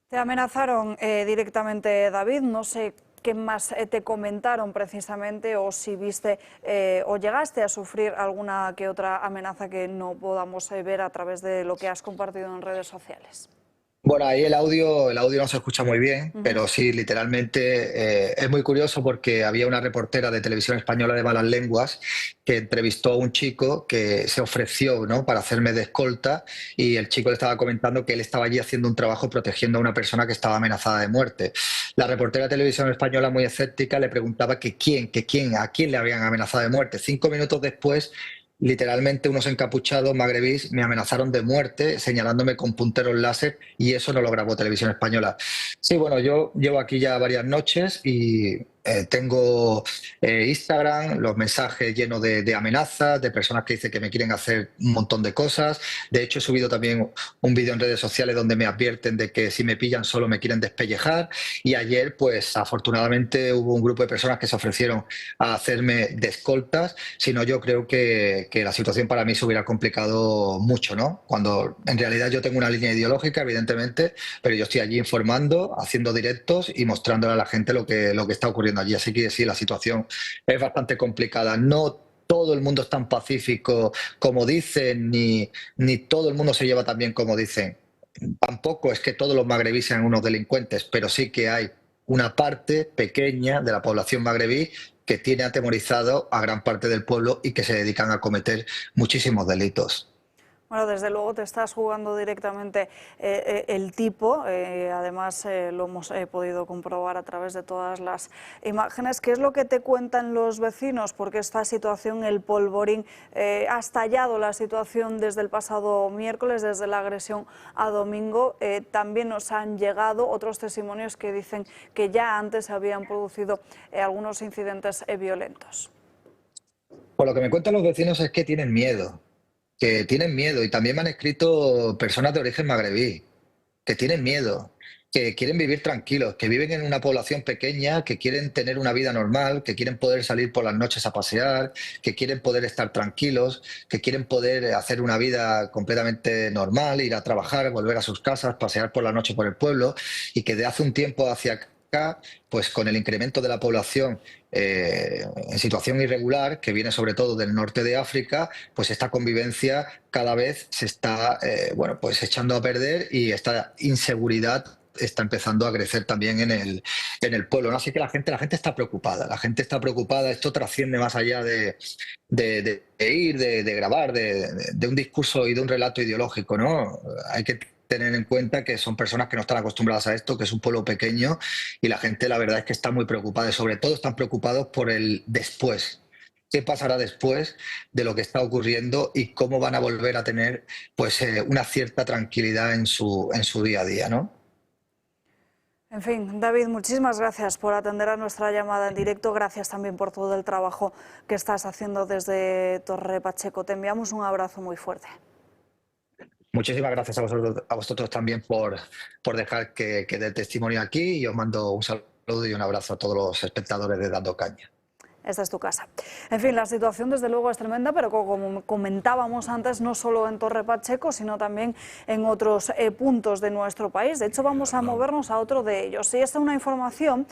Te amenazaron directamente, David. No sé qué más te comentaron precisamente o si viste o llegaste a sufrir alguna que otra amenaza que no podamos ver a través de lo que has compartido en redes sociales. Bueno, ahí el audio no se escucha muy bien, pero sí, literalmente es muy curioso porque había una reportera de Televisión Española de Malas Lenguas que entrevistó a un chico que se ofreció, ¿no?, para hacerme de escolta y el chico le estaba comentando que él estaba allí haciendo un trabajo protegiendo a una persona que estaba amenazada de muerte. La reportera de Televisión Española, muy escéptica, le preguntaba a quién le habían amenazado de muerte. 5 minutos después, literalmente unos encapuchados magrebíes me amenazaron de muerte señalándome con punteros láser y eso no lo grabó Televisión Española. Sí, bueno, yo llevo aquí ya varias noches y tengo Instagram, los mensajes llenos de amenazas, de personas que dicen que me quieren hacer un montón de cosas. De hecho, he subido también un vídeo en redes sociales donde me advierten de que si me pillan solo me quieren despellejar. Y ayer, pues afortunadamente hubo un grupo de personas que se ofrecieron a hacerme de escoltas, si no yo creo que la situación para mí se hubiera complicado mucho, ¿no? Cuando en realidad yo tengo una línea ideológica, evidentemente, pero yo estoy allí informando, haciendo directos y mostrándole a la gente lo que está ocurriendo allí. Así que sí, la situación es bastante complicada. No todo el mundo es tan pacífico como dicen, ni todo el mundo se lleva tan bien como dicen. Tampoco es que todos los magrebíes sean unos delincuentes, pero sí que hay una parte pequeña de la población magrebí que tiene atemorizado a gran parte del pueblo y que se dedican a cometer muchísimos delitos. Bueno, desde luego te estás jugando directamente el tipo, además lo hemos podido comprobar a través de todas las imágenes. ¿Qué es lo que te cuentan los vecinos? Porque esta situación, el polvorín, ha estallado la situación desde el pasado miércoles, desde la agresión a domingo. También nos han llegado otros testimonios que dicen que ya antes se habían producido algunos incidentes violentos. Pues lo que me cuentan los vecinos es que tienen miedo y también me han escrito personas de origen magrebí, que tienen miedo, que quieren vivir tranquilos, que viven en una población pequeña, que quieren tener una vida normal, que quieren poder salir por las noches a pasear, que quieren poder estar tranquilos, que quieren poder hacer una vida completamente normal, ir a trabajar, volver a sus casas, pasear por la noche por el pueblo y que de hace un tiempo hacia acá, pues con el incremento de la población en situación irregular, que viene sobre todo del norte de África, pues esta convivencia cada vez se está pues echando a perder y esta inseguridad está empezando a crecer también en el pueblo, ¿no? Así que la gente está preocupada, esto trasciende más allá de grabar, de un discurso y de un relato ideológico, ¿no? Hay que tener en cuenta que son personas que no están acostumbradas a esto, que es un pueblo pequeño y la gente la verdad es que está muy preocupada y sobre todo están preocupados por el después. ¿Qué pasará después de lo que está ocurriendo y cómo van a volver a tener pues una cierta tranquilidad en su día a día, ¿no? En fin, David, muchísimas gracias por atender a nuestra llamada en directo. Gracias también por todo el trabajo que estás haciendo desde Torre Pacheco. Te enviamos un abrazo muy fuerte. Muchísimas gracias a vosotros también por dejar que dé testimonio aquí, y os mando un saludo y un abrazo a todos los espectadores de Dando Caña. Esta es tu casa. En fin, la situación desde luego es tremenda, pero como comentábamos antes, no solo en Torre Pacheco, sino también en otros puntos de nuestro país. De hecho, vamos a movernos a otro de ellos. Y esta es una información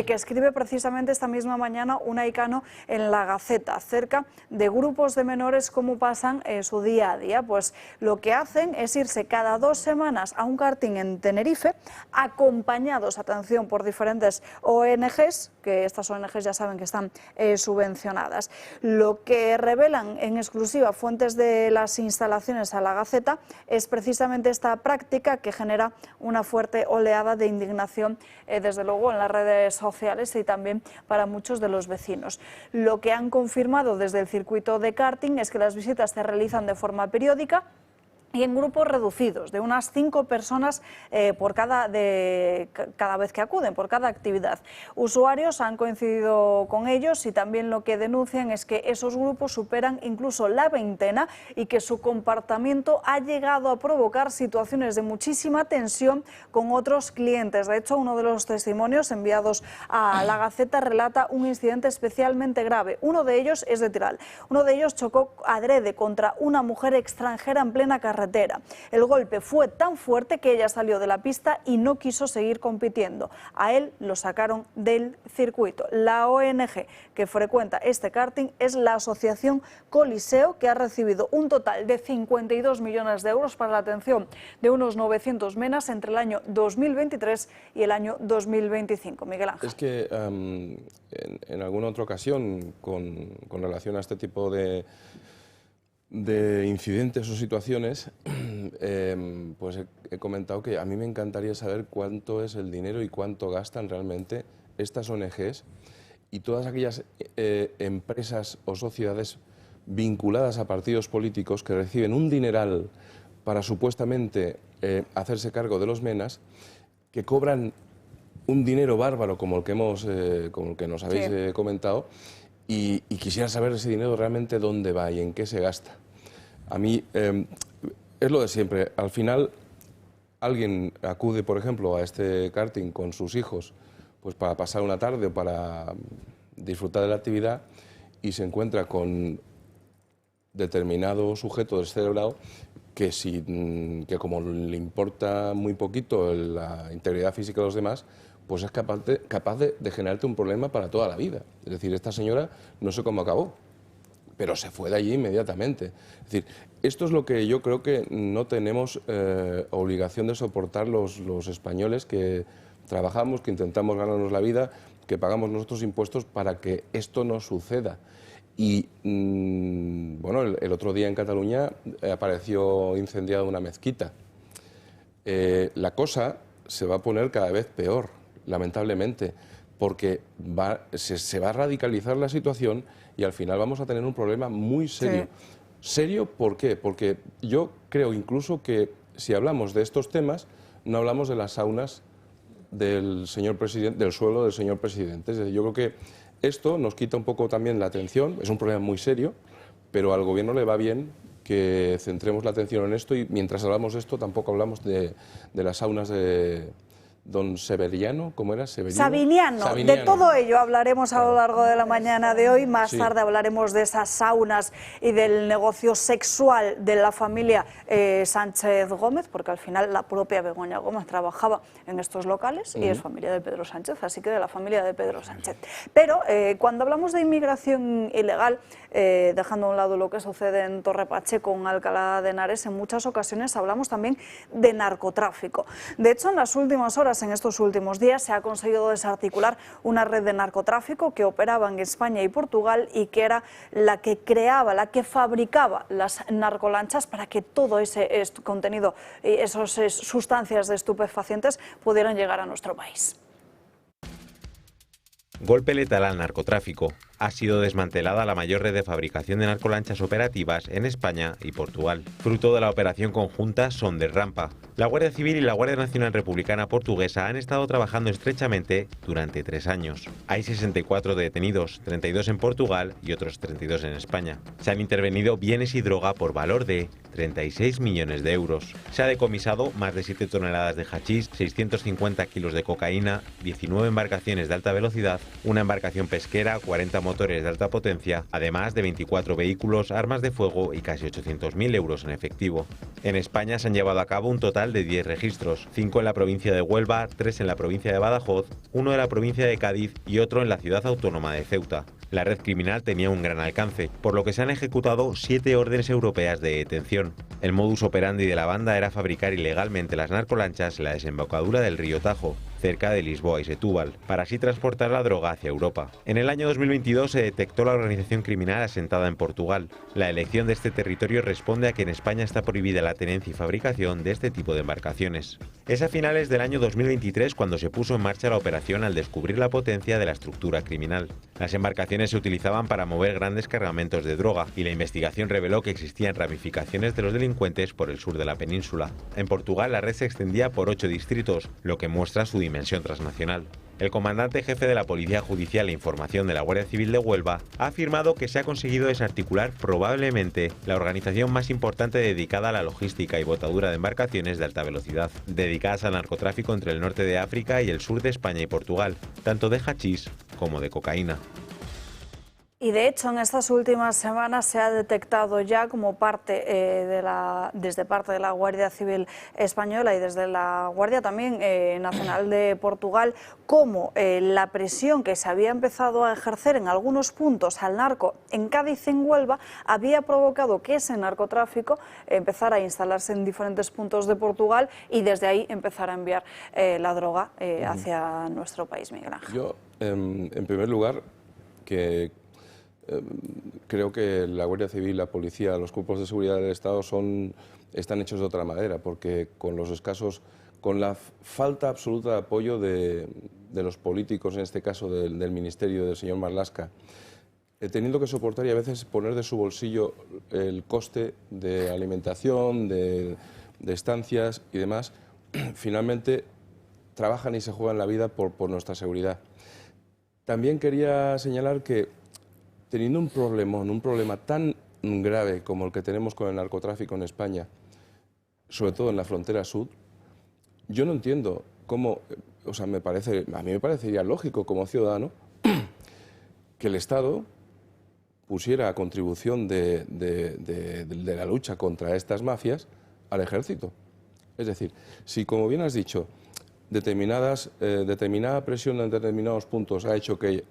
que escribe precisamente esta misma mañana un aicano en La Gaceta, acerca de grupos de menores, cómo pasan su día a día. Pues lo que hacen es irse cada 2 semanas a un karting en Tenerife, acompañados, atención, por diferentes ONGs, que estas ONGs ya saben que están subvencionadas. Lo que revelan en exclusiva fuentes de las instalaciones a La Gaceta es precisamente esta práctica, que genera una fuerte oleada de indignación, desde luego en las redes sociales y también para muchos de los vecinos. Lo que han confirmado desde el circuito de karting es que las visitas se realizan de forma periódica y en grupos reducidos, de unas 5 personas por cada vez que acuden, por cada actividad. Usuarios han coincidido con ellos y también lo que denuncian es que esos grupos superan incluso la veintena y que su comportamiento ha llegado a provocar situaciones de muchísima tensión con otros clientes. De hecho, uno de los testimonios enviados a La Gaceta relata un incidente especialmente grave. Uno de ellos es de Tiral. Uno de ellos chocó adrede contra una mujer extranjera en plena carretera. El golpe fue tan fuerte que ella salió de la pista y no quiso seguir compitiendo. A él lo sacaron del circuito. La ONG que frecuenta este karting es la Asociación Coliseo, que ha recibido un total de 52 millones de euros para la atención de unos 900 menas entre el año 2023 y el año 2025. Miguel Ángel. Es que en alguna otra ocasión, con relación a este tipo de incidentes o situaciones, pues he comentado que a mí me encantaría saber cuánto es el dinero y cuánto gastan realmente estas ONGs y todas aquellas empresas o sociedades vinculadas a partidos políticos que reciben un dineral para supuestamente hacerse cargo de los menas, que cobran un dinero bárbaro como el que nos habéis comentado. Y quisiera saber ese dinero realmente dónde va y en qué se gasta. A mí es lo de siempre. Al final alguien acude, por ejemplo, a este karting con sus hijos, pues para pasar una tarde o para disfrutar de la actividad, y se encuentra con determinado sujeto descerebrado que como le importa muy poquito la integridad física de los demás, pues es capaz de generarte un problema para toda la vida. Es decir, esta señora no sé cómo acabó, pero se fue de allí inmediatamente. Es decir, esto es lo que yo creo que no tenemos obligación de soportar los españoles que trabajamos, que intentamos ganarnos la vida, que pagamos nuestros impuestos para que esto no suceda. Y bueno, el otro día en Cataluña apareció incendiada una mezquita. La cosa se va a poner cada vez peor, lamentablemente, porque se va a radicalizar la situación y al final vamos a tener un problema muy serio. Sí. ¿Serio por qué? Porque yo creo incluso que si hablamos de estos temas, no hablamos de las saunas del señor presidente, del suelo del señor presidente. Es decir, yo creo que esto nos quita un poco también la atención, es un problema muy serio, pero al gobierno le va bien que centremos la atención en esto, y mientras hablamos de esto tampoco hablamos de las saunas de don Severiano, ¿cómo era? Sabiniano. De todo ello hablaremos a lo largo de la mañana de hoy. Más tarde hablaremos de esas saunas y del negocio sexual de la familia Sánchez Gómez, porque al final la propia Begoña Gómez trabajaba en estos locales y es familia de Pedro Sánchez, así que de la familia de Pedro Sánchez. Pero cuando hablamos de inmigración ilegal, dejando a un lado lo que sucede en Torre Pacheco, en Alcalá de Henares, en muchas ocasiones hablamos también de narcotráfico. De hecho, en las últimas horas, en estos últimos días, se ha conseguido desarticular una red de narcotráfico que operaba en España y Portugal y que era la que creaba, la que fabricaba las narcolanchas para que todo ese contenido y esas sustancias de estupefacientes pudieran llegar a nuestro país. Golpe letal al narcotráfico. ha sido desmantelada la mayor red de fabricación de narcolanchas operativas en España y Portugal. Fruto de la operación conjunta Son de Rampa. La Guardia Civil y la Guardia Nacional Republicana Portuguesa han estado trabajando estrechamente durante 3 años. Hay 64 detenidos, 32 en Portugal y otros 32 en España. Se han intervenido bienes y droga por valor de 36 millones de euros. Se ha decomisado más de 7 toneladas de hachís, 650 kilos de cocaína, 19 embarcaciones de alta velocidad, una embarcación pesquera, 40 motores de alta potencia, además de 24 vehículos, armas de fuego y casi 800.000 euros en efectivo. En España se han llevado a cabo un total de 10 registros, 5 en la provincia de Huelva, 3 en la provincia de Badajoz, 1 en la provincia de Cádiz y otro en la ciudad autónoma de Ceuta. La red criminal tenía un gran alcance, por lo que se han ejecutado 7 órdenes europeas de detención. El modus operandi de la banda era fabricar ilegalmente las narcolanchas en la desembocadura del río Tajo, cerca de Lisboa y Setúbal, para así transportar la droga hacia Europa. En el año 2022 se detectó la organización criminal asentada en Portugal. La elección de este territorio responde a que en España está prohibida la tenencia y fabricación de este tipo de embarcaciones. Es a finales del año 2023 cuando se puso en marcha la operación al descubrir la potencia de la estructura criminal. Las embarcaciones se utilizaban para mover grandes cargamentos de droga y la investigación reveló que existían ramificaciones de los delincuentes por el sur de la península. En Portugal la red se extendía por 8 distritos, lo que muestra su dimensión transnacional. El comandante jefe de la Policía Judicial e Información de la Guardia Civil de Huelva ha afirmado que se ha conseguido desarticular probablemente la organización más importante dedicada a la logística y botadura de embarcaciones de alta velocidad, dedicadas al narcotráfico entre el norte de África y el sur de España y Portugal, tanto de hachís como de cocaína. Y de hecho, en estas últimas semanas se ha detectado ya como desde parte de la Guardia Civil Española y desde la Guardia también Nacional de Portugal, cómo la presión que se había empezado a ejercer en algunos puntos al narco en Cádiz y en Huelva había provocado que ese narcotráfico empezara a instalarse en diferentes puntos de Portugal y desde ahí empezar a enviar la droga hacia nuestro país, Miguel Ángel. Yo, en primer lugar, creo que la Guardia Civil, la policía, los cuerpos de seguridad del Estado están hechos de otra manera, porque con la falta absoluta de apoyo de los políticos, en este caso del Ministerio del señor Marlaska, teniendo que soportar y a veces poner de su bolsillo el coste de alimentación, de estancias y demás, finalmente trabajan y se juegan la vida por nuestra seguridad. También quería señalar que teniendo un problema tan grave como el que tenemos con el narcotráfico en España, sobre todo en la frontera sur, yo no entiendo cómo, a mí me parecería lógico como ciudadano que el Estado pusiera a contribución de la lucha contra estas mafias al ejército. Es decir, si, como bien has dicho, determinada presión en determinados puntos ha hecho que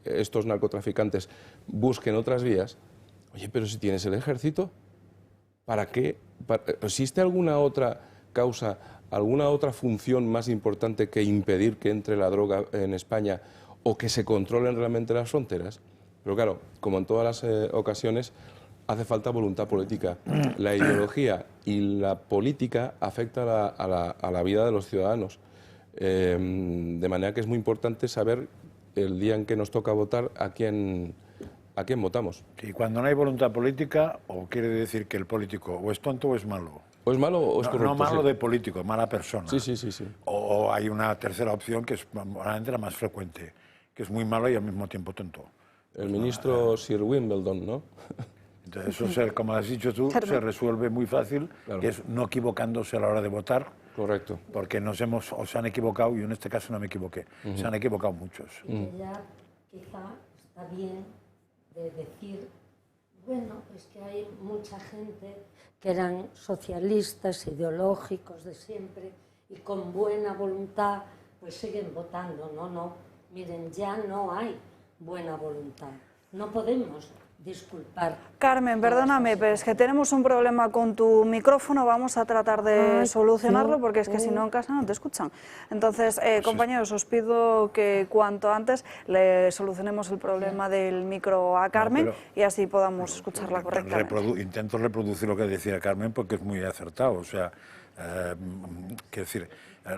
estos narcotraficantes busquen otras vías, oye, pero si tienes el ejército, ¿para qué? ¿Existe alguna otra causa, alguna otra función más importante que impedir que entre la droga en España o que se controlen realmente las fronteras? Pero claro, como en todas las ocasiones, hace falta voluntad política. La ideología y la política afectan a la vida de los ciudadanos. De manera que es muy importante saber el día en que nos toca votar a quién votamos. Y cuando no hay voluntad política, o quiere decir que el político o es tonto o es malo. O es malo o es corrupto. No malo sí. de político, mala persona. Sí. O hay una tercera opción que es probablemente la más frecuente, que es muy malo y al mismo tiempo tonto. El ministro Sir Wimbledon, ¿no? Entonces eso, como has dicho tú, se resuelve muy fácil, claro. Que es no equivocándose a la hora de votar. Correcto. Porque se han equivocado, y en este caso no me equivoqué, se han equivocado muchos. Ya quizá está bien de decir, bueno, es que hay mucha gente que eran socialistas, ideológicos de siempre, y con buena voluntad, pues siguen votando. No, miren, ya no hay buena voluntad. No podemos disculpar. Carmen, perdóname, pero es que tenemos un problema con tu micrófono, vamos a tratar de solucionarlo porque es que si no en casa no te escuchan. Entonces, compañeros, os pido que cuanto antes le solucionemos el problema del micro a Carmen y así podamos escucharla correctamente. Intento reproducir lo que decía Carmen porque es muy acertado. O sea, quiero decir,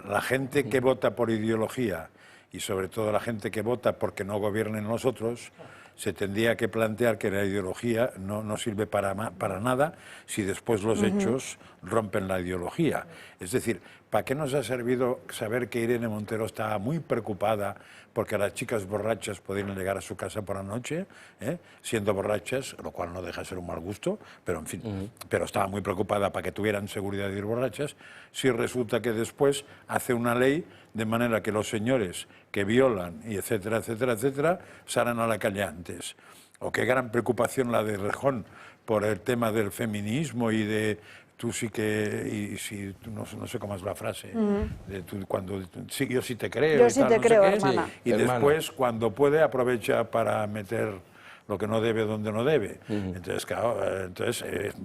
la gente que vota por ideología y sobre todo la gente que vota porque no gobiernen nosotros, se tendría que plantear que la ideología no sirve para nada si después los hechos rompen la ideología. Es decir, ¿para qué nos ha servido saber que Irene Montero estaba muy preocupada porque las chicas borrachas podían llegar a su casa por la noche, siendo borrachas, lo cual no deja de ser un mal gusto, pero en fin, pero estaba muy preocupada para que tuvieran seguridad de ir borrachas, si resulta que después hace una ley de manera que los señores que violan y etcétera, etcétera, etcétera, salen a la calle antes? O qué gran preocupación la de Rejón por el tema del feminismo y de tú sí que, y si, no sé cómo es la frase, de tú, cuando sí, yo sí te creo. Yo sí te creo, hermana. Y después, cuando puede, aprovecha para meter lo que no debe donde no debe. Entonces, claro,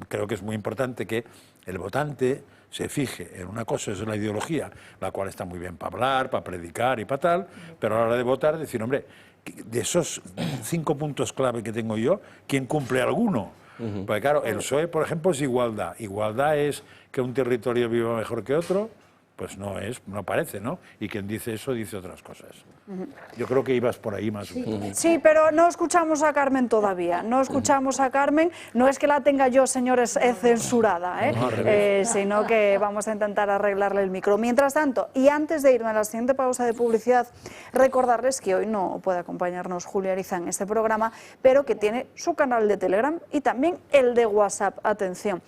creo que es muy importante que el votante se fije en una cosa, es la ideología, la cual está muy bien para hablar, para predicar y para tal, pero a la hora de votar, decir, hombre, de esos 5 puntos clave que tengo yo, ¿quién cumple alguno? Porque claro, el PSOE, por ejemplo, es igualdad. Igualdad es que un territorio viva mejor que otro, pues no parece, ¿no? Y quien dice eso dice otras cosas. Yo creo que ibas por ahí más o menos. Sí, pero no escuchamos a Carmen todavía, no escuchamos a Carmen, no es que la tenga yo, señores, censurada, sino que vamos a intentar arreglarle el micro. Mientras tanto, y antes de irme a la siguiente pausa de publicidad, recordarles que hoy no puede acompañarnos Julio Ariza en este programa, pero que tiene su canal de Telegram y también el de WhatsApp. Atención.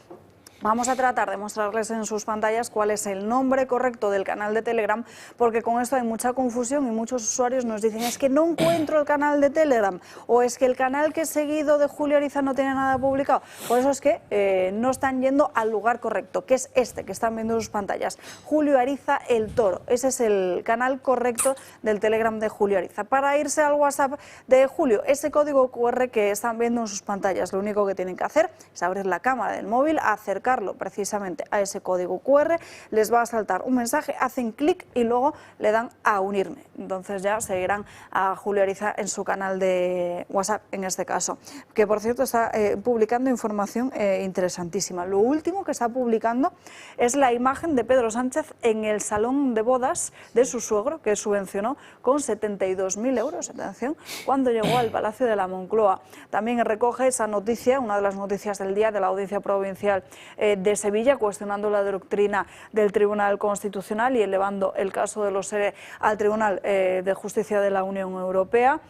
Vamos a tratar de mostrarles en sus pantallas cuál es el nombre correcto del canal de Telegram, porque con esto hay mucha confusión y muchos usuarios nos dicen es que no encuentro el canal de Telegram o es que el canal que he seguido de Julio Ariza no tiene nada publicado. Por eso es que no están yendo al lugar correcto, que es este que están viendo en sus pantallas, Julio Ariza El Toro. Ese es el canal correcto del Telegram de Julio Ariza. Para irse al WhatsApp de Julio, ese código QR que están viendo en sus pantallas, lo único que tienen que hacer es abrir la cámara del móvil, acercarlo precisamente a ese código QR, les va a saltar un mensaje, hacen clic y luego le dan a unirme. Entonces ya seguirán a Julio Ariza en su canal de WhatsApp, en este caso, que por cierto está publicando información interesantísima. Lo último que está publicando es la imagen de Pedro Sánchez en el salón de bodas de su suegro, que subvencionó con 72.000 euros, atención, cuando llegó al Palacio de la Moncloa. También recoge esa noticia, una de las noticias del día de la Audiencia Provincial de Sevilla, cuestionando la doctrina del Tribunal Constitucional y elevando el caso de los ERE al Tribunal de Justicia de la Unión Europea.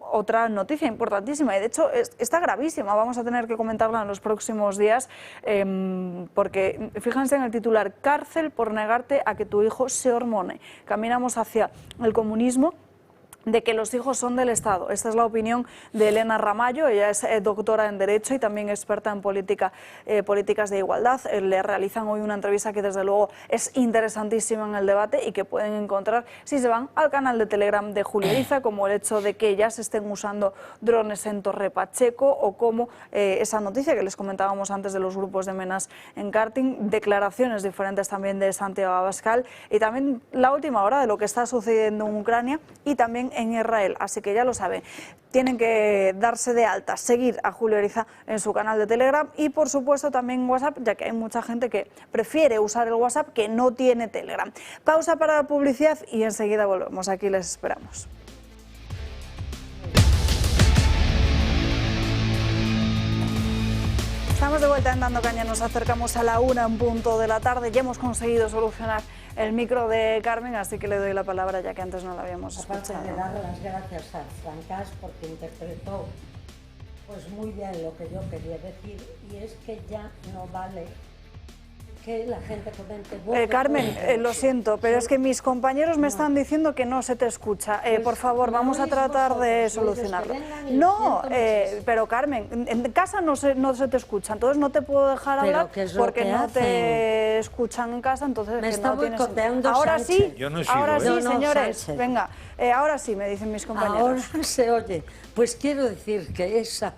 Otra noticia importantísima, y de hecho está gravísima, vamos a tener que comentarla en los próximos días, porque fíjense en el titular: cárcel por negarte a que tu hijo se hormone. Caminamos hacia el comunismo, de que los hijos son del Estado. Esta es la opinión de Elena Ramallo, ella es doctora en Derecho y también experta en políticas de igualdad. Le realizan hoy una entrevista que desde luego es interesantísima en el debate y que pueden encontrar si se van al canal de Telegram de Julio Ariza, como el hecho de que ya se estén usando drones en Torre Pacheco o como esa noticia que les comentábamos antes de los grupos de menas en karting, declaraciones diferentes también de Santiago Abascal y también la última hora de lo que está sucediendo en Ucrania y también en Israel. Así que ya lo saben, tienen que darse de alta, seguir a Julio Ariza en su canal de Telegram y por supuesto también en WhatsApp, ya que hay mucha gente que prefiere usar el WhatsApp que no tiene Telegram. Pausa para la publicidad y enseguida volvemos. Aquí les esperamos. Estamos de vuelta en Dando Caña, nos acercamos a la 1 en punto de la tarde. Ya hemos conseguido solucionar el micro de Carmen, así que le doy la palabra ya que antes no la habíamos escuchado. Aparte de dar las gracias a Francas porque interpretó pues muy bien lo que yo quería decir, y es que ya no vale que la gente comente. Carmen, lo siento, pero es que mis compañeros me están diciendo que no se te escucha. Por favor, vamos a tratar de solucionarlo. No, pero Carmen, en casa no se te escucha, entonces no te puedo dejar hablar porque no te escuchan en casa, entonces me está boicoteando. Ahora sí, yo no sigo, ahora sí, señores, Sánchez. venga, ahora sí, me dicen mis compañeros. Ahora se oye. Pues quiero decir que esa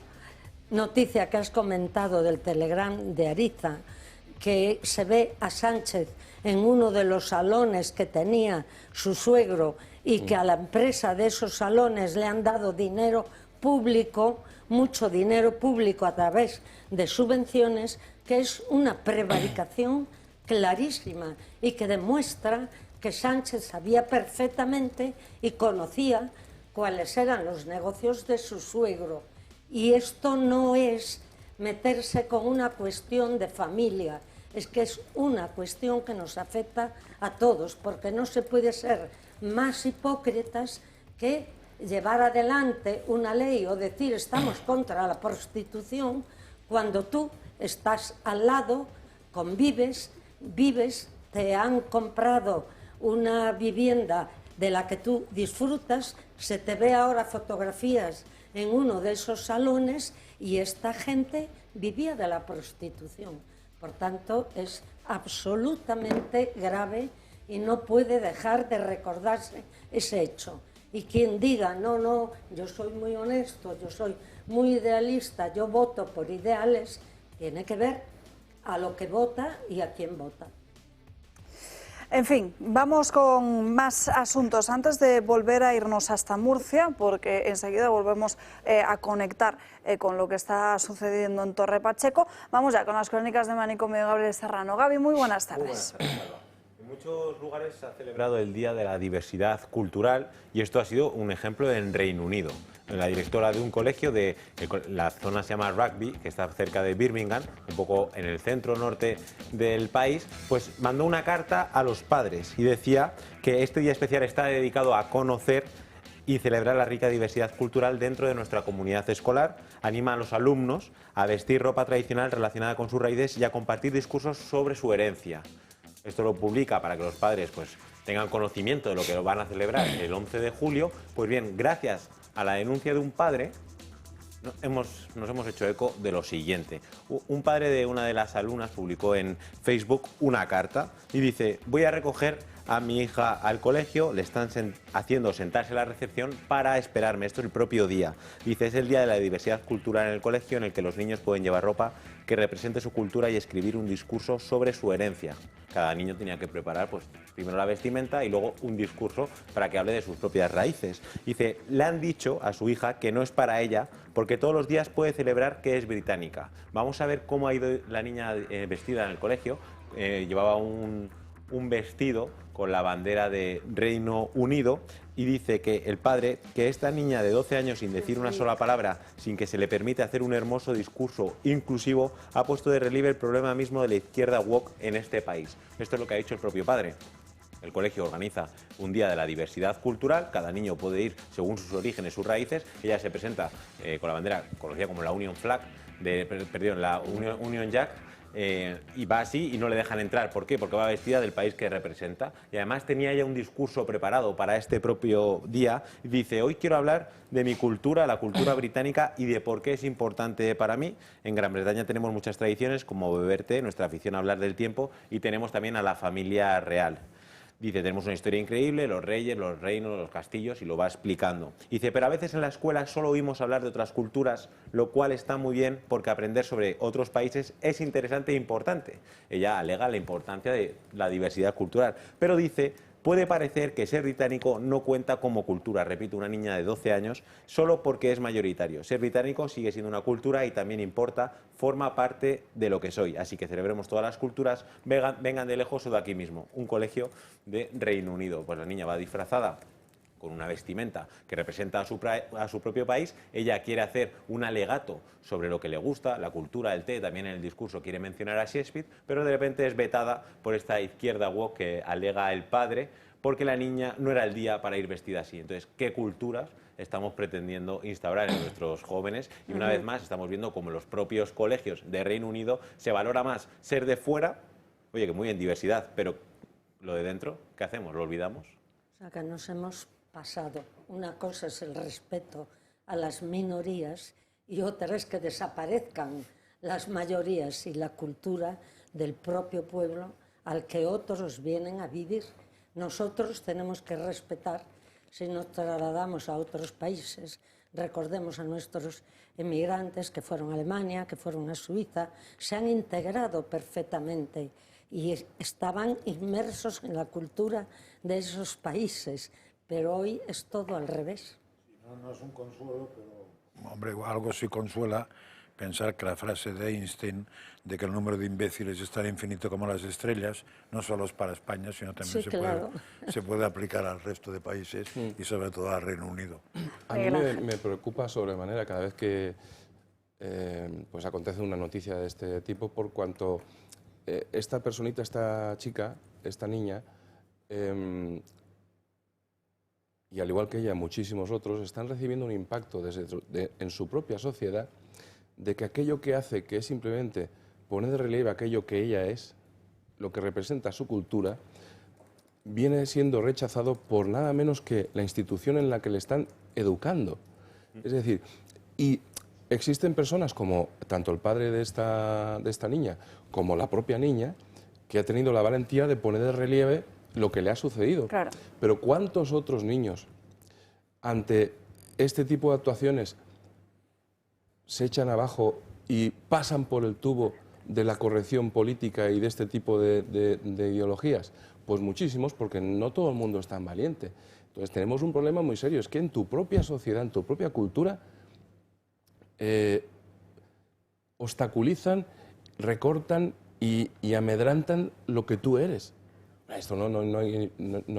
noticia que has comentado del Telegram de Ariza, que se ve a Sánchez en uno de los salones que tenía su suegro y que a la empresa de esos salones le han dado dinero público, mucho dinero público a través de subvenciones, que es una prevaricación clarísima y que demuestra que Sánchez sabía perfectamente y conocía cuáles eran los negocios de su suegro. Y esto no es meterse con una cuestión de familia, es que es una cuestión que nos afecta a todos, porque no se puede ser más hipócritas que llevar adelante una ley o decir estamos contra la prostitución cuando tú estás al lado, convives, vives, te han comprado una vivienda de la que tú disfrutas, se te ve ahora fotografías en uno de esos salones y esta gente vivía de la prostitución. Por tanto, es absolutamente grave y no puede dejar de recordarse ese hecho. Y quien diga, no, no, yo soy muy honesto, yo soy muy idealista, yo voto por ideales, tiene que ver a lo que vota y a quién vota. En fin, vamos con más asuntos. Antes de volver a irnos hasta Murcia, porque enseguida volvemos a conectar con lo que está sucediendo en Torre Pacheco, vamos ya con las crónicas de Manicomio de Gabriel Serrano. Gaby, muy buenas tardes. En muchos lugares se ha celebrado el Día de la Diversidad Cultural y esto ha sido un ejemplo en Reino Unido. La directora de un colegio de la zona se llama Rugby, que está cerca de Birmingham, un poco en el centro norte del país, pues mandó una carta a los padres y decía que este día especial está dedicado a conocer y celebrar la rica diversidad cultural dentro de nuestra comunidad escolar. Anima a los alumnos a vestir ropa tradicional relacionada con sus raíces y a compartir discursos sobre su herencia. Esto lo publica para que los padres pues tengan conocimiento de lo que van a celebrar el 11 de julio. Pues bien, gracias a la denuncia de un padre, nos hemos hecho eco de lo siguiente. Un padre de una de las alumnas publicó en Facebook una carta y dice: voy a recoger a mi hija al colegio, le están haciendo sentarse a la recepción para esperarme. Esto es el propio día. Dice, es el día de la diversidad cultural en el colegio en el que los niños pueden llevar ropa que represente su cultura y escribir un discurso sobre su herencia. Cada niño tenía que preparar pues primero la vestimenta y luego un discurso para que hable de sus propias raíces. Dice, le han dicho a su hija que no es para ella porque todos los días puede celebrar que es británica. Vamos a ver cómo ha ido la niña vestida en el colegio. Llevaba un vestido con la bandera de Reino Unido y dice que el padre, que esta niña de 12 años sin decir una sola palabra, sin que se le permite hacer un hermoso discurso inclusivo, ha puesto de relieve el problema mismo de la izquierda woke en este país. Esto es lo que ha dicho el propio padre. El colegio organiza un día de la diversidad cultural, cada niño puede ir según sus orígenes, sus raíces. Ella se presenta con la bandera conocida como la Union Flag, la Union Jack, y va así y no le dejan entrar. ¿Por qué? Porque va vestida del país que representa. Y además tenía ya un discurso preparado para este propio día. Y dice, hoy quiero hablar de mi cultura, la cultura británica, y de por qué es importante para mí. En Gran Bretaña tenemos muchas tradiciones, como beber té, nuestra afición a hablar del tiempo, y tenemos también a la familia real. Dice, tenemos una historia increíble, los reyes, los reinos, los castillos, y lo va explicando. Dice, pero a veces en la escuela solo oímos hablar de otras culturas, lo cual está muy bien porque aprender sobre otros países es interesante e importante. Ella alega la importancia de la diversidad cultural, pero dice, puede parecer que ser británico no cuenta como cultura, repito, una niña de 12 años, solo porque es mayoritario. Ser británico sigue siendo una cultura y también importa, forma parte de lo que soy. Así que celebremos todas las culturas, vengan de lejos o de aquí mismo. Un colegio de Reino Unido. Pues la niña va disfrazada con una vestimenta que representa a su propio país. Ella quiere hacer un alegato sobre lo que le gusta, la cultura, el té, también en el discurso quiere mencionar a Shakespeare, pero de repente es vetada por esta izquierda woke que alega el padre, porque la niña no era el día para ir vestida así. Entonces, ¿qué culturas estamos pretendiendo instaurar en nuestros jóvenes? Y una vez más estamos viendo cómo en los propios colegios de Reino Unido se valora más ser de fuera, oye, que muy bien, diversidad, pero lo de dentro, ¿qué hacemos? ¿Lo olvidamos? O sea, que nos hemos pasado. Una cosa es el respeto a las minorías y otra es que desaparezcan las mayorías y la cultura del propio pueblo al que otros vienen a vivir. Nosotros tenemos que respetar, si nos trasladamos a otros países, recordemos a nuestros emigrantes que fueron a Alemania, que fueron a Suiza, se han integrado perfectamente y estaban inmersos en la cultura de esos países, pero hoy es todo al revés. No es un consuelo, pero hombre, algo sí consuela pensar que la frase de Einstein de que el número de imbéciles es tan infinito como las estrellas, no solo es para España, sino también se puede aplicar al resto de países y sobre todo al Reino Unido. A mí me preocupa sobremanera cada vez que pues acontece una noticia de este tipo, por cuanto esta personita, esta chica, esta niña, y al igual que ella, muchísimos otros, están recibiendo un impacto en su propia sociedad de que aquello que hace, que es simplemente poner de relieve aquello que ella es, lo que representa su cultura, viene siendo rechazado por nada menos que la institución en la que le están educando. Es decir, y existen personas como tanto el padre de esta niña como la propia niña que ha tenido la valentía de poner de relieve lo que le ha sucedido. Claro. Pero ¿cuántos otros niños ante este tipo de actuaciones se echan abajo y pasan por el tubo de la corrección política y de este tipo de ideologías? Pues muchísimos, porque no todo el mundo es tan valiente. Entonces tenemos un problema muy serio, es que en tu propia sociedad, en tu propia cultura, obstaculizan, recortan y amedrantan lo que tú eres. Esto no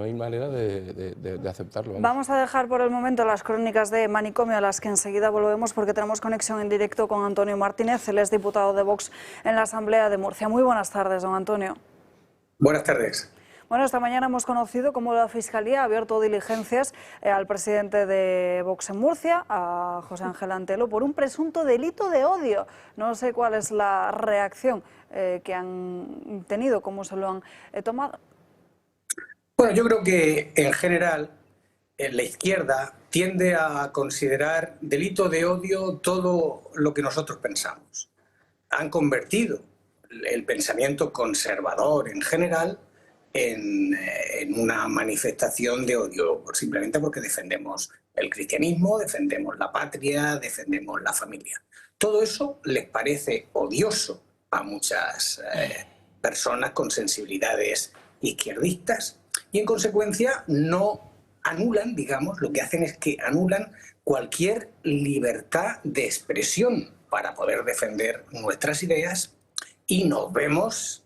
hay manera de aceptarlo. Vamos a dejar por el momento las crónicas de Manicomio, a las que enseguida volvemos porque tenemos conexión en directo con Antonio Martínez, él es diputado de Vox en la Asamblea de Murcia. Muy buenas tardes, don Antonio. Buenas tardes. Bueno, esta mañana hemos conocido cómo la Fiscalía ha abierto diligencias al presidente de Vox en Murcia, a José Ángel Antelo, por un presunto delito de odio. No sé cuál es la reacción que han tenido, cómo se lo han tomado. Bueno, yo creo que en general la izquierda tiende a considerar delito de odio todo lo que nosotros pensamos. Han convertido el pensamiento conservador en general en una manifestación de odio, simplemente porque defendemos el cristianismo, defendemos la patria, defendemos la familia. Todo eso les parece odioso a muchas personas con sensibilidades izquierdistas y en consecuencia no anulan, digamos, lo que hacen es que anulan cualquier libertad de expresión para poder defender nuestras ideas y nos vemos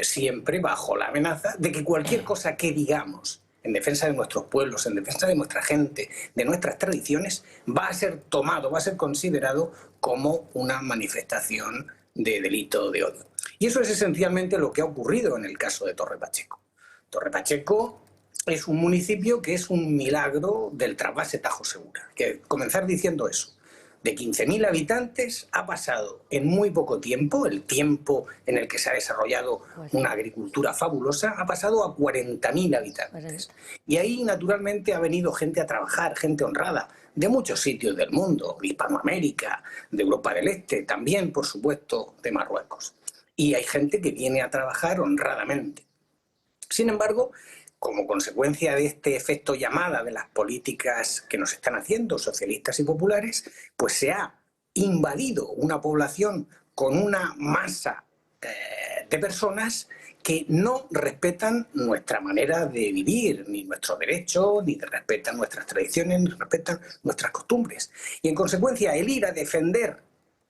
siempre bajo la amenaza de que cualquier cosa que digamos en defensa de nuestros pueblos, en defensa de nuestra gente, de nuestras tradiciones, va a ser tomado, va a ser considerado como una manifestación de delito de odio. Y eso es esencialmente lo que ha ocurrido en el caso de Torre Pacheco. Torre Pacheco es un municipio que es un milagro del trasvase Tajo Segura. Que comenzar diciendo eso. De 15.000 habitantes ha pasado en muy poco tiempo, el tiempo en el que se ha desarrollado una agricultura fabulosa, ha pasado a 40.000 habitantes. Y ahí naturalmente ha venido gente a trabajar, gente honrada, de muchos sitios del mundo, de Hispanoamérica, de Europa del Este, también por supuesto de Marruecos. Y hay gente que viene a trabajar honradamente. Sin embargo, como consecuencia de este efecto llamada de las políticas que nos están haciendo socialistas y populares, pues se ha invadido una población con una masa de personas que no respetan nuestra manera de vivir, ni nuestros derechos, ni respetan nuestras tradiciones, ni respetan nuestras costumbres. Y en consecuencia, el ir a defender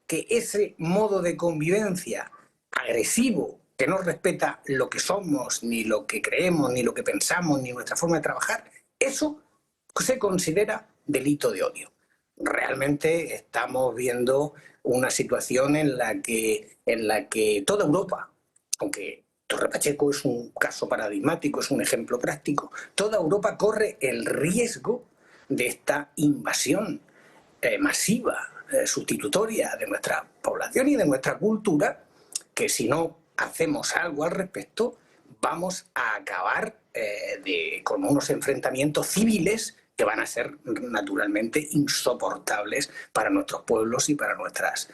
que ese modo de convivencia agresivo, que no respeta lo que somos, ni lo que creemos, ni lo que pensamos, ni nuestra forma de trabajar, eso se considera delito de odio. Realmente estamos viendo una situación en la que toda Europa, aunque Torre Pacheco es un caso paradigmático, es un ejemplo práctico, toda Europa corre el riesgo de esta invasión masiva, sustitutoria de nuestra población y de nuestra cultura, que si no hacemos algo al respecto, vamos a acabar con unos enfrentamientos civiles que van a ser naturalmente insoportables para nuestros pueblos y para nuestras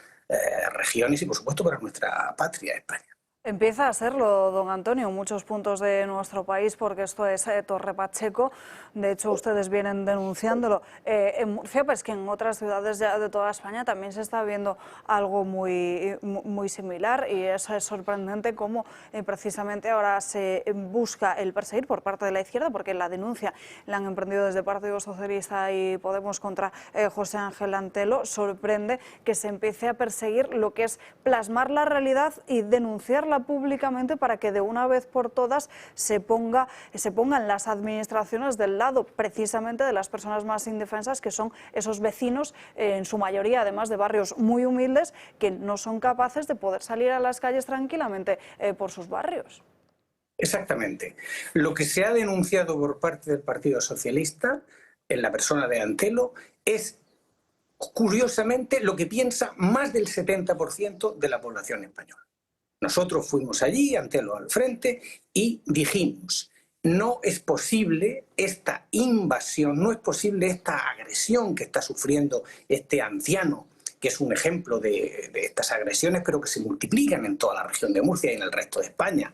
regiones y por supuesto para nuestra patria, España. Empieza a serlo, don Antonio, en muchos puntos de nuestro país, porque esto es Torre Pacheco. De hecho, ustedes vienen denunciándolo en Murcia, pero es que en otras ciudades ya de toda España también se está viendo algo muy similar, y eso es sorprendente cómo precisamente ahora se busca el perseguir por parte de la izquierda, porque la denuncia la han emprendido desde Partido Socialista y Podemos contra José Ángel Antelo. Sorprende que se empiece a perseguir lo que es plasmar la realidad y denunciarla públicamente, para que de una vez por todas se pongan las administraciones del lado precisamente de las personas más indefensas, que son esos vecinos, en su mayoría además de barrios muy humildes, que no son capaces de poder salir a las calles tranquilamente por sus barrios. Exactamente. Lo que se ha denunciado por parte del Partido Socialista, en la persona de Antelo, es curiosamente lo que piensa más del 70% de la población española. Nosotros fuimos allí, Antelo al frente, y dijimos: no es posible esta invasión, no es posible esta agresión que está sufriendo este anciano, que es un ejemplo de estas agresiones, pero que se multiplican en toda la región de Murcia y en el resto de España.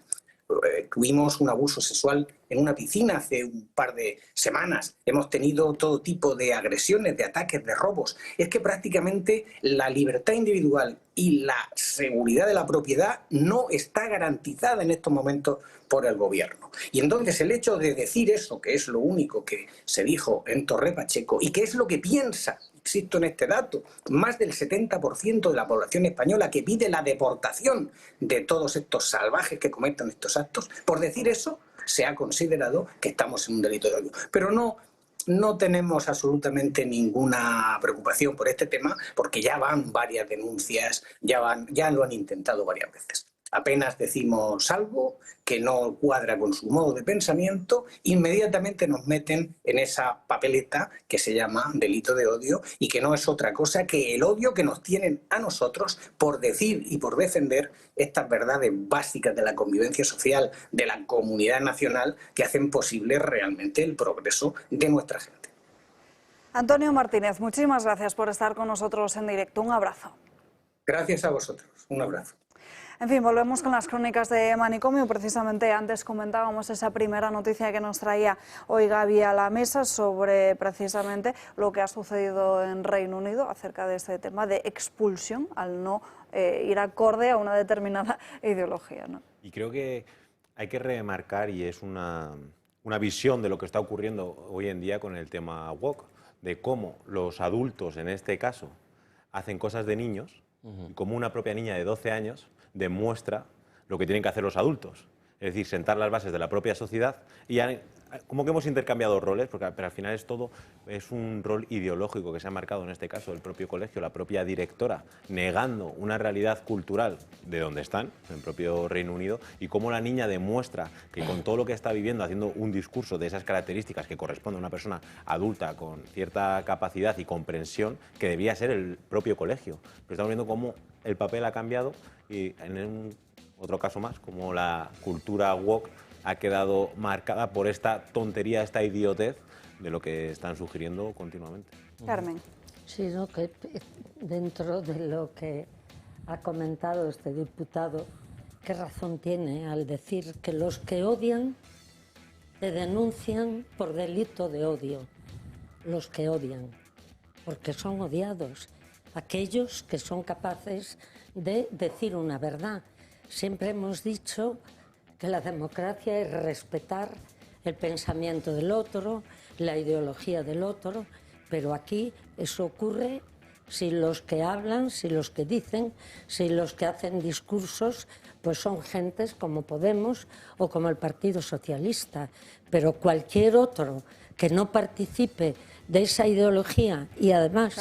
Tuvimos un abuso sexual en una piscina hace un par de semanas. Hemos tenido todo tipo de agresiones, de ataques, de robos. Es que prácticamente la libertad individual y la seguridad de la propiedad no está garantizada en estos momentos por el gobierno. Y entonces el hecho de decir eso, que es lo único que se dijo en Torre Pacheco y que es lo que piensa, insisto en este dato, más del 70% de la población española, que pide la deportación de todos estos salvajes que cometan estos actos, por decir eso se ha considerado que estamos en un delito de odio. Pero no tenemos absolutamente ninguna preocupación por este tema, porque ya van varias denuncias, ya lo han intentado varias veces. Apenas decimos algo que no cuadra con su modo de pensamiento, inmediatamente nos meten en esa papeleta que se llama delito de odio, y que no es otra cosa que el odio que nos tienen a nosotros por decir y por defender estas verdades básicas de la convivencia social, de la comunidad nacional, que hacen posible realmente el progreso de nuestra gente. Antonio Martínez, muchísimas gracias por estar con nosotros en directo. Un abrazo. Gracias a vosotros. Un abrazo. En fin, volvemos con las crónicas de Manicomio. Precisamente antes comentábamos esa primera noticia que nos traía hoy Gaby a la mesa sobre precisamente lo que ha sucedido en Reino Unido acerca de este tema de expulsión al no ir acorde a una determinada ideología, ¿no? Y creo que hay que remarcar, y es una visión de lo que está ocurriendo hoy en día con el tema woke, de cómo los adultos, en este caso, hacen cosas de niños, y cómo una propia niña de 12 años demuestra lo que tienen que hacer los adultos, es decir, sentar las bases de la propia sociedad. Y ya, como que hemos intercambiado roles, pero al final es un rol ideológico que se ha marcado en este caso el propio colegio, la propia directora, negando una realidad cultural de donde están, en el propio Reino Unido, y cómo la niña demuestra que con todo lo que está viviendo, haciendo un discurso de esas características que corresponde a una persona adulta con cierta capacidad y comprensión, que debía ser el propio colegio. Pero estamos viendo cómo el papel ha cambiado, y en otro caso más, como la cultura woke ha quedado marcada por esta tontería, esta idiotez de lo que están sugiriendo continuamente. Carmen. Sí, ¿no? Que dentro de lo que ha comentado este diputado, qué razón tiene al decir que los que odian te denuncian por delito de odio. Los que odian, porque son odiados. Aquellos que son capaces de decir una verdad. Siempre hemos dicho que la democracia es respetar el pensamiento del otro, la ideología del otro, pero aquí eso ocurre si los que hablan, si los que dicen, si los que hacen discursos, pues son gentes como Podemos o como el Partido Socialista. Pero cualquier otro que no participe de esa ideología, y además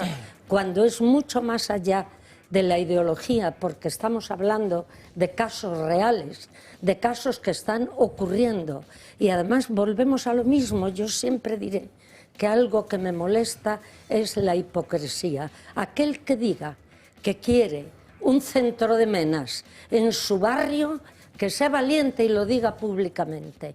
cuando es mucho más allá de la ideología, porque estamos hablando de casos reales, de casos que están ocurriendo, y además volvemos a lo mismo. Yo siempre diré que algo que me molesta es la hipocresía. Aquel que diga que quiere un centro de menas en su barrio, que sea valiente y lo diga públicamente.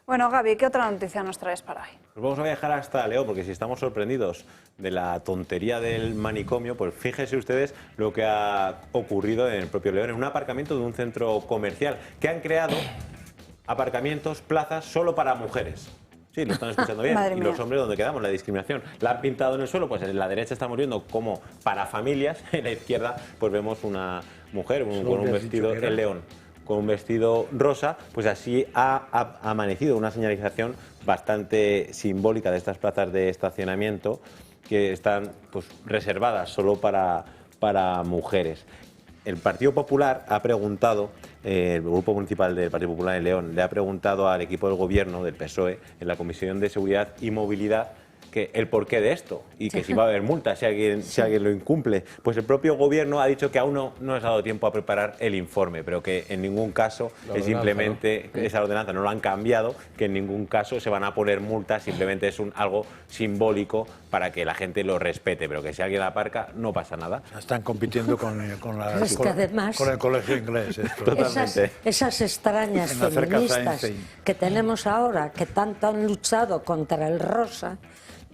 Bueno, Gaby, ¿qué otra noticia nos traes para hoy? Pues vamos a viajar hasta León, porque si estamos sorprendidos de la tontería del manicomio, pues fíjense ustedes lo que ha ocurrido en el propio León, en un aparcamiento de un centro comercial, que han creado aparcamientos, plazas solo para mujeres. Sí, lo están escuchando bien. Madre y mía. los hombres, ¿dónde quedamos? La discriminación. La han pintado en el suelo, pues en la derecha estamos viendo como para familias, en la izquierda pues vemos una mujer con un vestido en León, con un vestido rosa, pues así ha amanecido una señalización bastante simbólica de estas plazas de estacionamiento que están pues reservadas solo para mujeres. El Partido Popular ha preguntado, el Grupo Municipal del Partido Popular en León, le ha preguntado al equipo del Gobierno del PSOE en la Comisión de Seguridad y Movilidad que el porqué de esto y que si va a haber multas si alguien lo incumple. Pues el propio Gobierno ha dicho que aún no les ha dado tiempo a preparar el informe, pero que en ningún caso es simplemente esa ordenanza, no lo han cambiado, que en ningún caso se van a poner multas, simplemente es algo simbólico para que la gente lo respete, pero que si alguien aparca no pasa nada. Están compitiendo con el colegio inglés. Esas extrañas feministas que tenemos ahora, que tanto han luchado contra el rosa,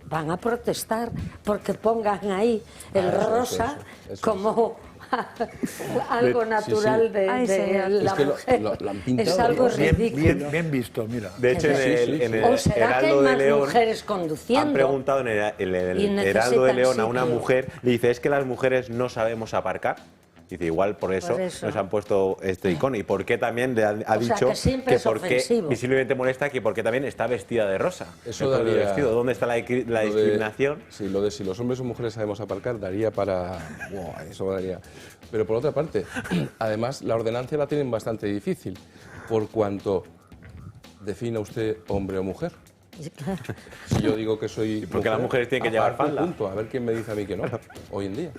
van a protestar porque pongan ahí el rosa como algo natural de la mujer. Es algo ridículo. Bien visto, mira. De hecho, en el Heraldo de León mujeres conduciendo. Han preguntado en el Heraldo de León a una mujer, le dice, ¿es que las mujeres no sabemos aparcar? Dice, igual por eso nos han puesto este icono. ¿Y por qué también le ha dicho que por qué visiblemente molesta que porque también está vestida de rosa? Eso daría, vestido. ¿Dónde está la discriminación? Sí, lo de si los hombres o mujeres sabemos aparcar daría para... Wow, eso daría. Pero por otra parte, además la ordenancia la tienen bastante difícil, por cuanto defina usted hombre o mujer. Si yo digo que soy... Porque las mujeres tienen que llevar falda. A ver quién me dice a mí que no, hoy en día.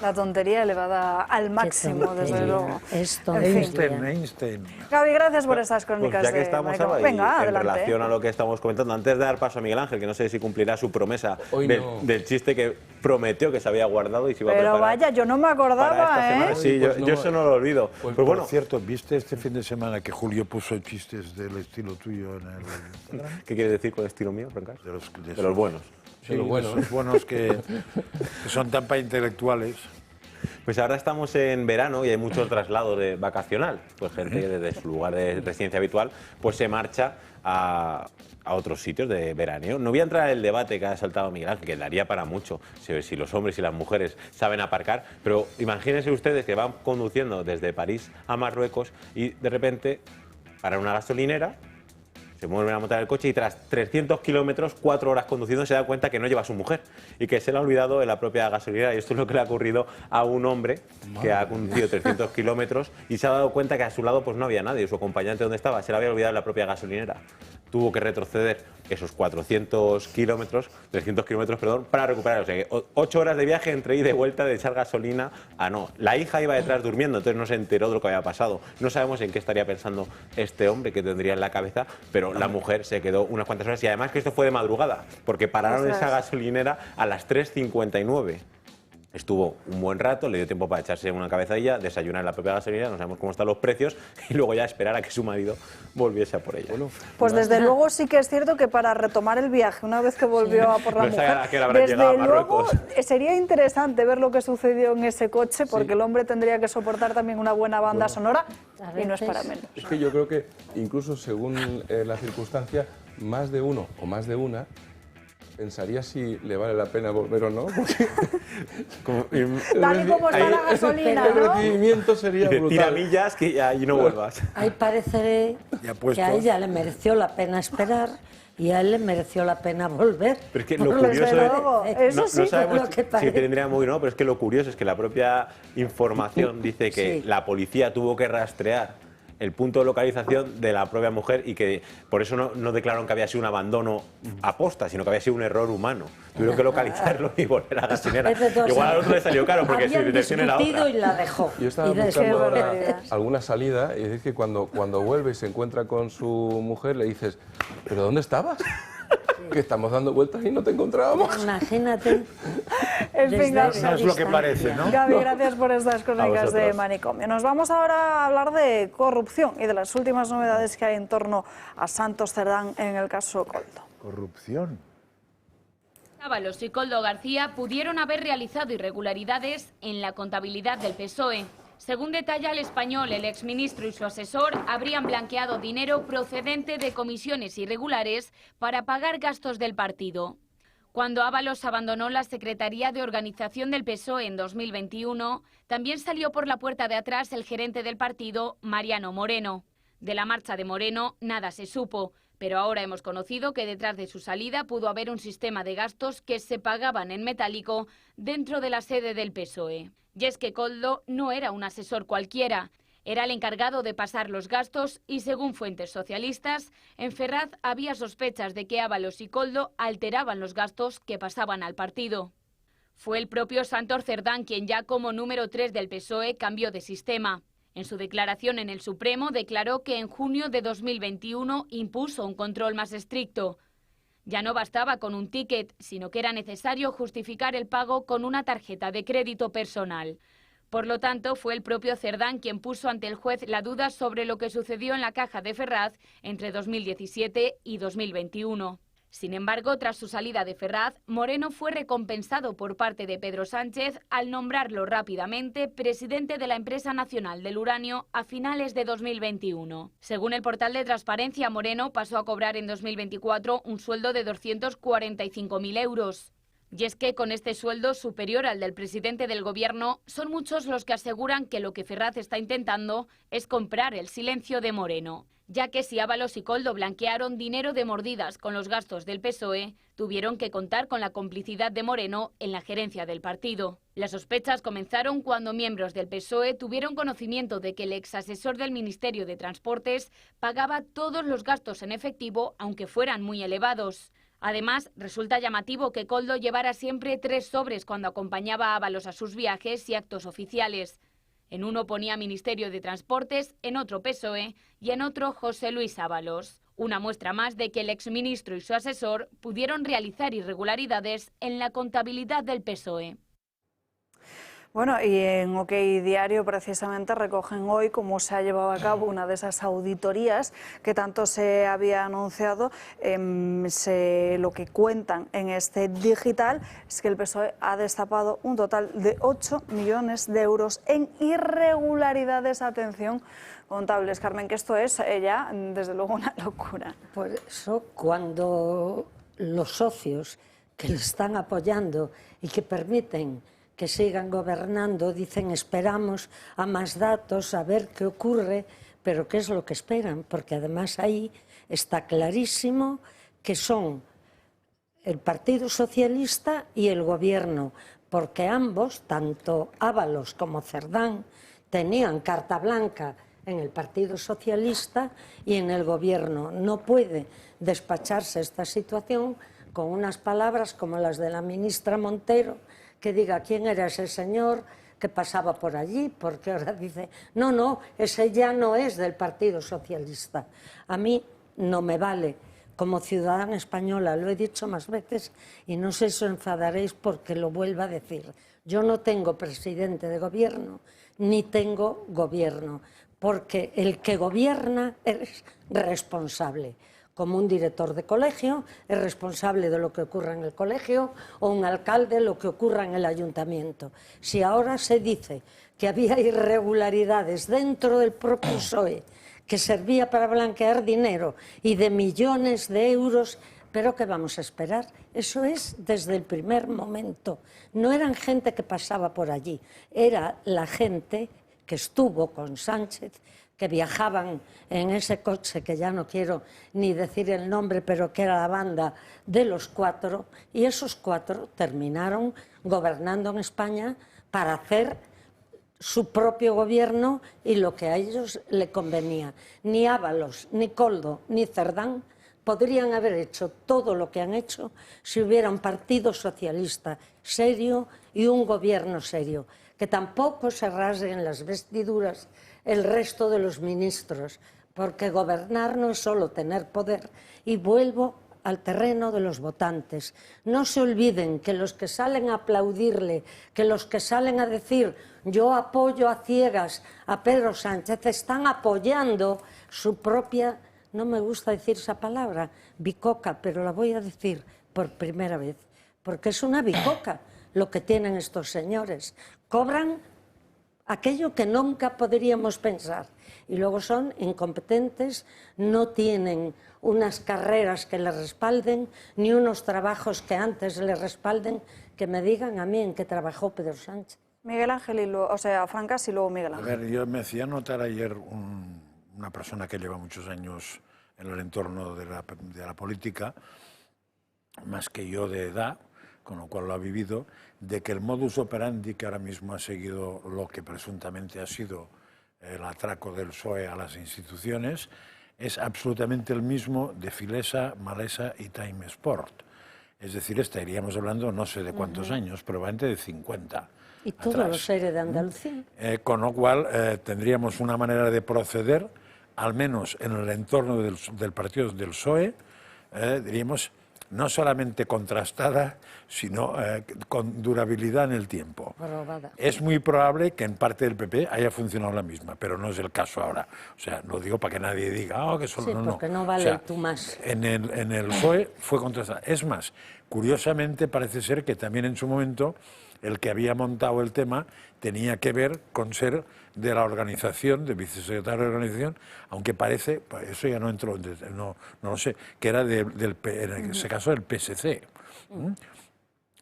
La tontería elevada al máximo, desde luego. Einstein. Gaby, gracias por estas crónicas. Pues ya que estamos ahí, en adelante. relación a lo que estamos comentando, antes de dar paso a Miguel Ángel, que no sé si cumplirá su promesa del chiste que prometió que se había guardado y se iba a preparar. Pero vaya, yo no me acordaba, Sí, yo eso no lo olvido. Pues bueno, por cierto, ¿viste este fin de semana que Julio puso chistes del estilo tuyo en el Instagram? ¿Qué quiere decir con estilo mío, Francas? De los buenos. Sí, los buenos que son tan para intelectuales. Pues ahora estamos en verano y hay mucho traslado vacacional. Pues gente que desde su lugar de residencia habitual pues se marcha a otros sitios de veraneo. No voy a entrar en el debate que ha saltado Miguel Ángel, que daría para mucho, si los hombres y las mujeres saben aparcar, pero imagínense ustedes que van conduciendo desde París a Marruecos y de repente paran una gasolinera, se vuelven a montar el coche y tras 300 kilómetros, 4 horas conduciendo, se da cuenta que no lleva a su mujer y que se le ha olvidado en la propia gasolinera. Y esto es lo que le ha ocurrido a un hombre que ha conducido 300 kilómetros y se ha dado cuenta que a su lado pues no había nadie. Su acompañante, ¿dónde estaba? Se le había olvidado en la propia gasolinera. Tuvo que retroceder esos 300 kilómetros, perdón, para recuperar. O sea, que 8 horas de viaje entre ida y vuelta de echar gasolina a no. La hija iba detrás durmiendo, entonces no se enteró de lo que había pasado. No sabemos en qué estaría pensando este hombre que tendría en la cabeza, pero la mujer se quedó unas cuantas horas y además que esto fue de madrugada, porque pararon esa gasolinera a las 3:59. Estuvo un buen rato, le dio tiempo para echarse una cabezadilla, desayunar en la propia gasolinera, no sabemos cómo están los precios, y luego ya esperar a que su marido volviese a por ella. Pues desde luego sí que es cierto que para retomar el viaje, una vez que volvió a por la mujer, desde luego sería interesante ver lo que sucedió en ese coche, porque el hombre tendría que soportar también una buena banda sonora, y no es para menos. Es que yo creo que incluso según la circunstancia, más de uno o más de una pensaría si le vale la pena volver o no, porque tal y como está la gasolina, el recibimiento sería brutal. Tira millas que ahí no vuelvas. Ahí parece que a ella le mereció la pena esperar y a él le mereció la pena volver. Pero es que lo curioso es, no sabemos si tendría muy no, pero es que lo curioso es que la propia información dice que la policía tuvo que rastrear el punto de localización de la propia mujer y que por eso no declararon que había sido un abandono aposta, sino que había sido un error humano. Tuvieron que localizarlo y volver a la gasolinera. Igual al otro le salió caro porque su intención era otra. Y la dejó. Yo estaba buscando ahora alguna salida y es que cuando vuelve y se encuentra con su mujer le dices, ¿pero dónde estabas? Que estamos dando vueltas y no te encontrábamos. Imagínate. En fin, Gaby, no es lo que parece, ¿no? Gaby, gracias por estas crónicas de manicomio. Nos vamos ahora a hablar de corrupción y de las últimas novedades que hay en torno a Santos Cerdán en el caso Coldo. corrupción. Ábalos y Koldo García pudieron haber realizado irregularidades en la contabilidad del PSOE. Según detalla El Español, el exministro y su asesor habrían blanqueado dinero procedente de comisiones irregulares para pagar gastos del partido. Cuando Ábalos abandonó la Secretaría de Organización del PSOE en 2021, también salió por la puerta de atrás el gerente del partido, Mariano Moreno. De la marcha de Moreno nada se supo, pero ahora hemos conocido que detrás de su salida pudo haber un sistema de gastos que se pagaban en metálico dentro de la sede del PSOE. Y es que Koldo no era un asesor cualquiera. Era el encargado de pasar los gastos y, según fuentes socialistas, en Ferraz había sospechas de que Ábalos y Koldo alteraban los gastos que pasaban al partido. Fue el propio Santos Cerdán quien, ya como número 3 del PSOE, cambió de sistema. En su declaración en el Supremo declaró que en junio de 2021 impuso un control más estricto. Ya no bastaba con un ticket, sino que era necesario justificar el pago con una tarjeta de crédito personal. Por lo tanto, fue el propio Cerdán quien puso ante el juez la duda sobre lo que sucedió en la caja de Ferraz entre 2017 y 2021. Sin embargo, tras su salida de Ferraz, Moreno fue recompensado por parte de Pedro Sánchez al nombrarlo rápidamente presidente de la Empresa Nacional del Uranio a finales de 2021. Según el portal de Transparencia, Moreno pasó a cobrar en 2024 un sueldo de 245.000 euros. Y es que con este sueldo, superior al del presidente del gobierno, son muchos los que aseguran que lo que Ferraz está intentando es comprar el silencio de Moreno, ya que si Ábalos y Koldo blanquearon dinero de mordidas con los gastos del PSOE, tuvieron que contar con la complicidad de Moreno en la gerencia del partido. Las sospechas comenzaron cuando miembros del PSOE tuvieron conocimiento de que el exasesor del Ministerio de Transportes pagaba todos los gastos en efectivo, aunque fueran muy elevados. Además, resulta llamativo que Koldo llevara siempre 3 sobres cuando acompañaba a Ábalos a sus viajes y actos oficiales. En uno ponía Ministerio de Transportes, en otro PSOE y en otro José Luis Ábalos. Una muestra más de que el exministro y su asesor pudieron realizar irregularidades en la contabilidad del PSOE. Bueno, y en OK Diario precisamente recogen hoy cómo se ha llevado a cabo una de esas auditorías que tanto se había anunciado. Lo que cuentan en este digital es que el PSOE ha destapado un total de 8 millones de euros en irregularidades, atención, contables. Carmen, que esto es ya desde luego una locura. Por eso, cuando los socios que le están apoyando y que permiten que sigan gobernando, dicen esperamos a más datos, a ver qué ocurre, pero ¿qué es lo que esperan? Porque además ahí está clarísimo que son el Partido Socialista y el Gobierno, porque ambos, tanto Ábalos como Cerdán, tenían carta blanca en el Partido Socialista y en el Gobierno. No puede despacharse esta situación con unas palabras como las de la ministra Montero, que diga quién era ese señor que pasaba por allí, porque ahora dice, no, ese ya no es del Partido Socialista. A mí no me vale, como ciudadana española, lo he dicho más veces y no sé si os enfadaréis porque lo vuelva a decir. Yo no tengo presidente de gobierno, ni tengo gobierno, porque el que gobierna es responsable. Como un director de colegio es responsable de lo que ocurra en el colegio, o un alcalde lo que ocurra en el ayuntamiento. Si ahora se dice que había irregularidades dentro del propio PSOE, que servía para blanquear dinero y de millones de euros, ¿pero qué vamos a esperar? Eso es desde el primer momento. No eran gente que pasaba por allí, era la gente que estuvo con Sánchez, que viajaban en ese coche, que ya no quiero ni decir el nombre, pero que era la banda de los 4, y esos 4 terminaron gobernando en España para hacer su propio gobierno y lo que a ellos le convenía. Ni Ábalos, ni Koldo, ni Cerdán podrían haber hecho todo lo que han hecho si hubiera un partido socialista serio y un gobierno serio. Que tampoco se rasguen las vestiduras el resto de los ministros, porque gobernar no es solo tener poder. Y vuelvo al terreno de los votantes. No se olviden que los que salen a aplaudirle, que los que salen a decir yo apoyo a ciegas a Pedro Sánchez, están apoyando su propia no me gusta decir esa palabra, bicoca, pero la voy a decir por primera vez, porque es una bicoca lo que tienen estos señores. Cobran aquello que nunca podríamos pensar y luego son incompetentes, no tienen unas carreras que les respalden, ni unos trabajos que antes les respalden, que me digan a mí en qué trabajó Pedro Sánchez. Miguel Ángel, Francas y luego Miguel Ángel. A ver, yo me hacía notar ayer una persona que lleva muchos años en el entorno de la política, más que yo de edad, con lo cual lo ha vivido, de que el modus operandi que ahora mismo ha seguido lo que presuntamente ha sido el atraco del PSOE a las instituciones es absolutamente el mismo de Filesa, Malesa y Time Sport. Es decir, estaríamos hablando no sé de cuántos años, probablemente de 50. Y todos los seres de Andalucía. Con lo cual tendríamos una manera de proceder, al menos en el entorno del partido del PSOE, diríamos, no solamente contrastada, sino con durabilidad en el tiempo. Probada. Es muy probable que en parte del PP haya funcionado la misma, pero no es el caso ahora. O sea, lo digo para que nadie diga, que solo sí, no. Porque no vale, o sea, tú más. En el PSOE fue contrastada. Es más, curiosamente parece ser que también en su momento el que había montado el tema tenía que ver con ser de la organización, de vicesecretario de organización, aunque parece, eso ya no entró, no lo sé, que era en ese caso del PSC.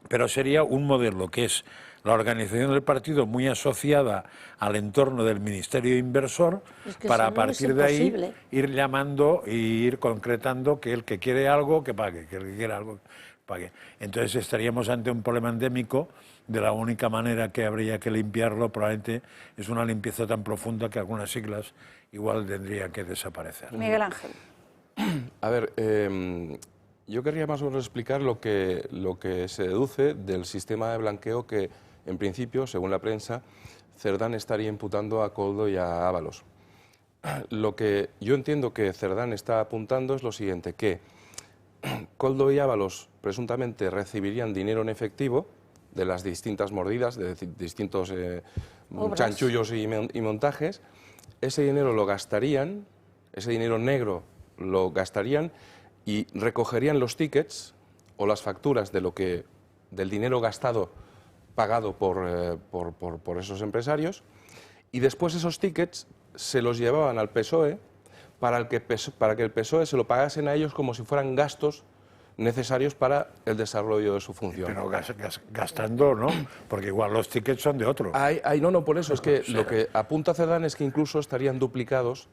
Pero sería un modelo que es la organización del partido muy asociada al entorno del Ministerio Inversor, para a partir de ahí ir llamando e ir concretando que el que quiere algo, que pague, que el que quiere algo, pague. Entonces estaríamos ante un problema endémico. De la única manera que habría que limpiarlo probablemente es una limpieza tan profunda que algunas siglas igual tendrían que desaparecer. Miguel Ángel. A ver, yo querría más o menos explicar lo que se deduce del sistema de blanqueo que, en principio, según la prensa, Cerdán estaría imputando a Koldo y a Ábalos. Lo que yo entiendo que Cerdán está apuntando es lo siguiente, que Koldo y Ábalos presuntamente recibirían dinero en efectivo de las distintas mordidas, de distintos chanchullos y montajes. Ese dinero lo gastarían, ese dinero negro lo gastarían y recogerían los tickets o las facturas del dinero gastado, pagado por esos empresarios, y después esos tickets se los llevaban al PSOE para que el PSOE se lo pagasen a ellos como si fueran gastos necesarios para el desarrollo de su función. Pero gastando, ¿no? Porque igual los tickets son de otro. No, por eso es que lo que apunta Cerdán es que incluso estarían duplicados.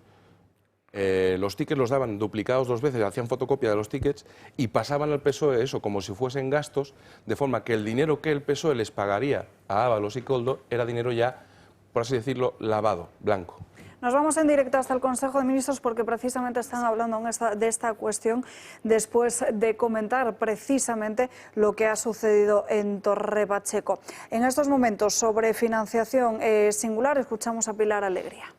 Los tickets los daban duplicados 2 veces, hacían fotocopia de los tickets y pasaban al PSOE eso como si fuesen gastos, de forma que el dinero que el PSOE les pagaría a Ábalos y Koldo era dinero ya, por así decirlo, lavado, blanco. Nos vamos en directo hasta el Consejo de Ministros porque precisamente están hablando de esta cuestión después de comentar precisamente lo que ha sucedido en Torre Pacheco. En estos momentos, sobre financiación singular, escuchamos a Pilar Alegría.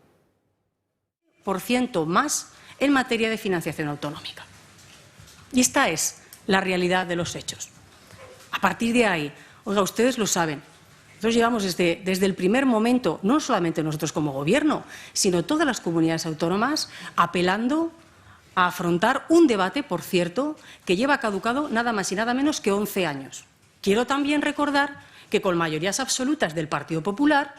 % más en materia de financiación autonómica. Y esta es la realidad de los hechos. A partir de ahí, oiga, ustedes lo saben, nosotros llevamos desde el primer momento, no solamente nosotros como Gobierno, sino todas las comunidades autónomas, apelando a afrontar un debate, por cierto, que lleva caducado nada más y nada menos que 11 años. Quiero también recordar que con mayorías absolutas del Partido Popular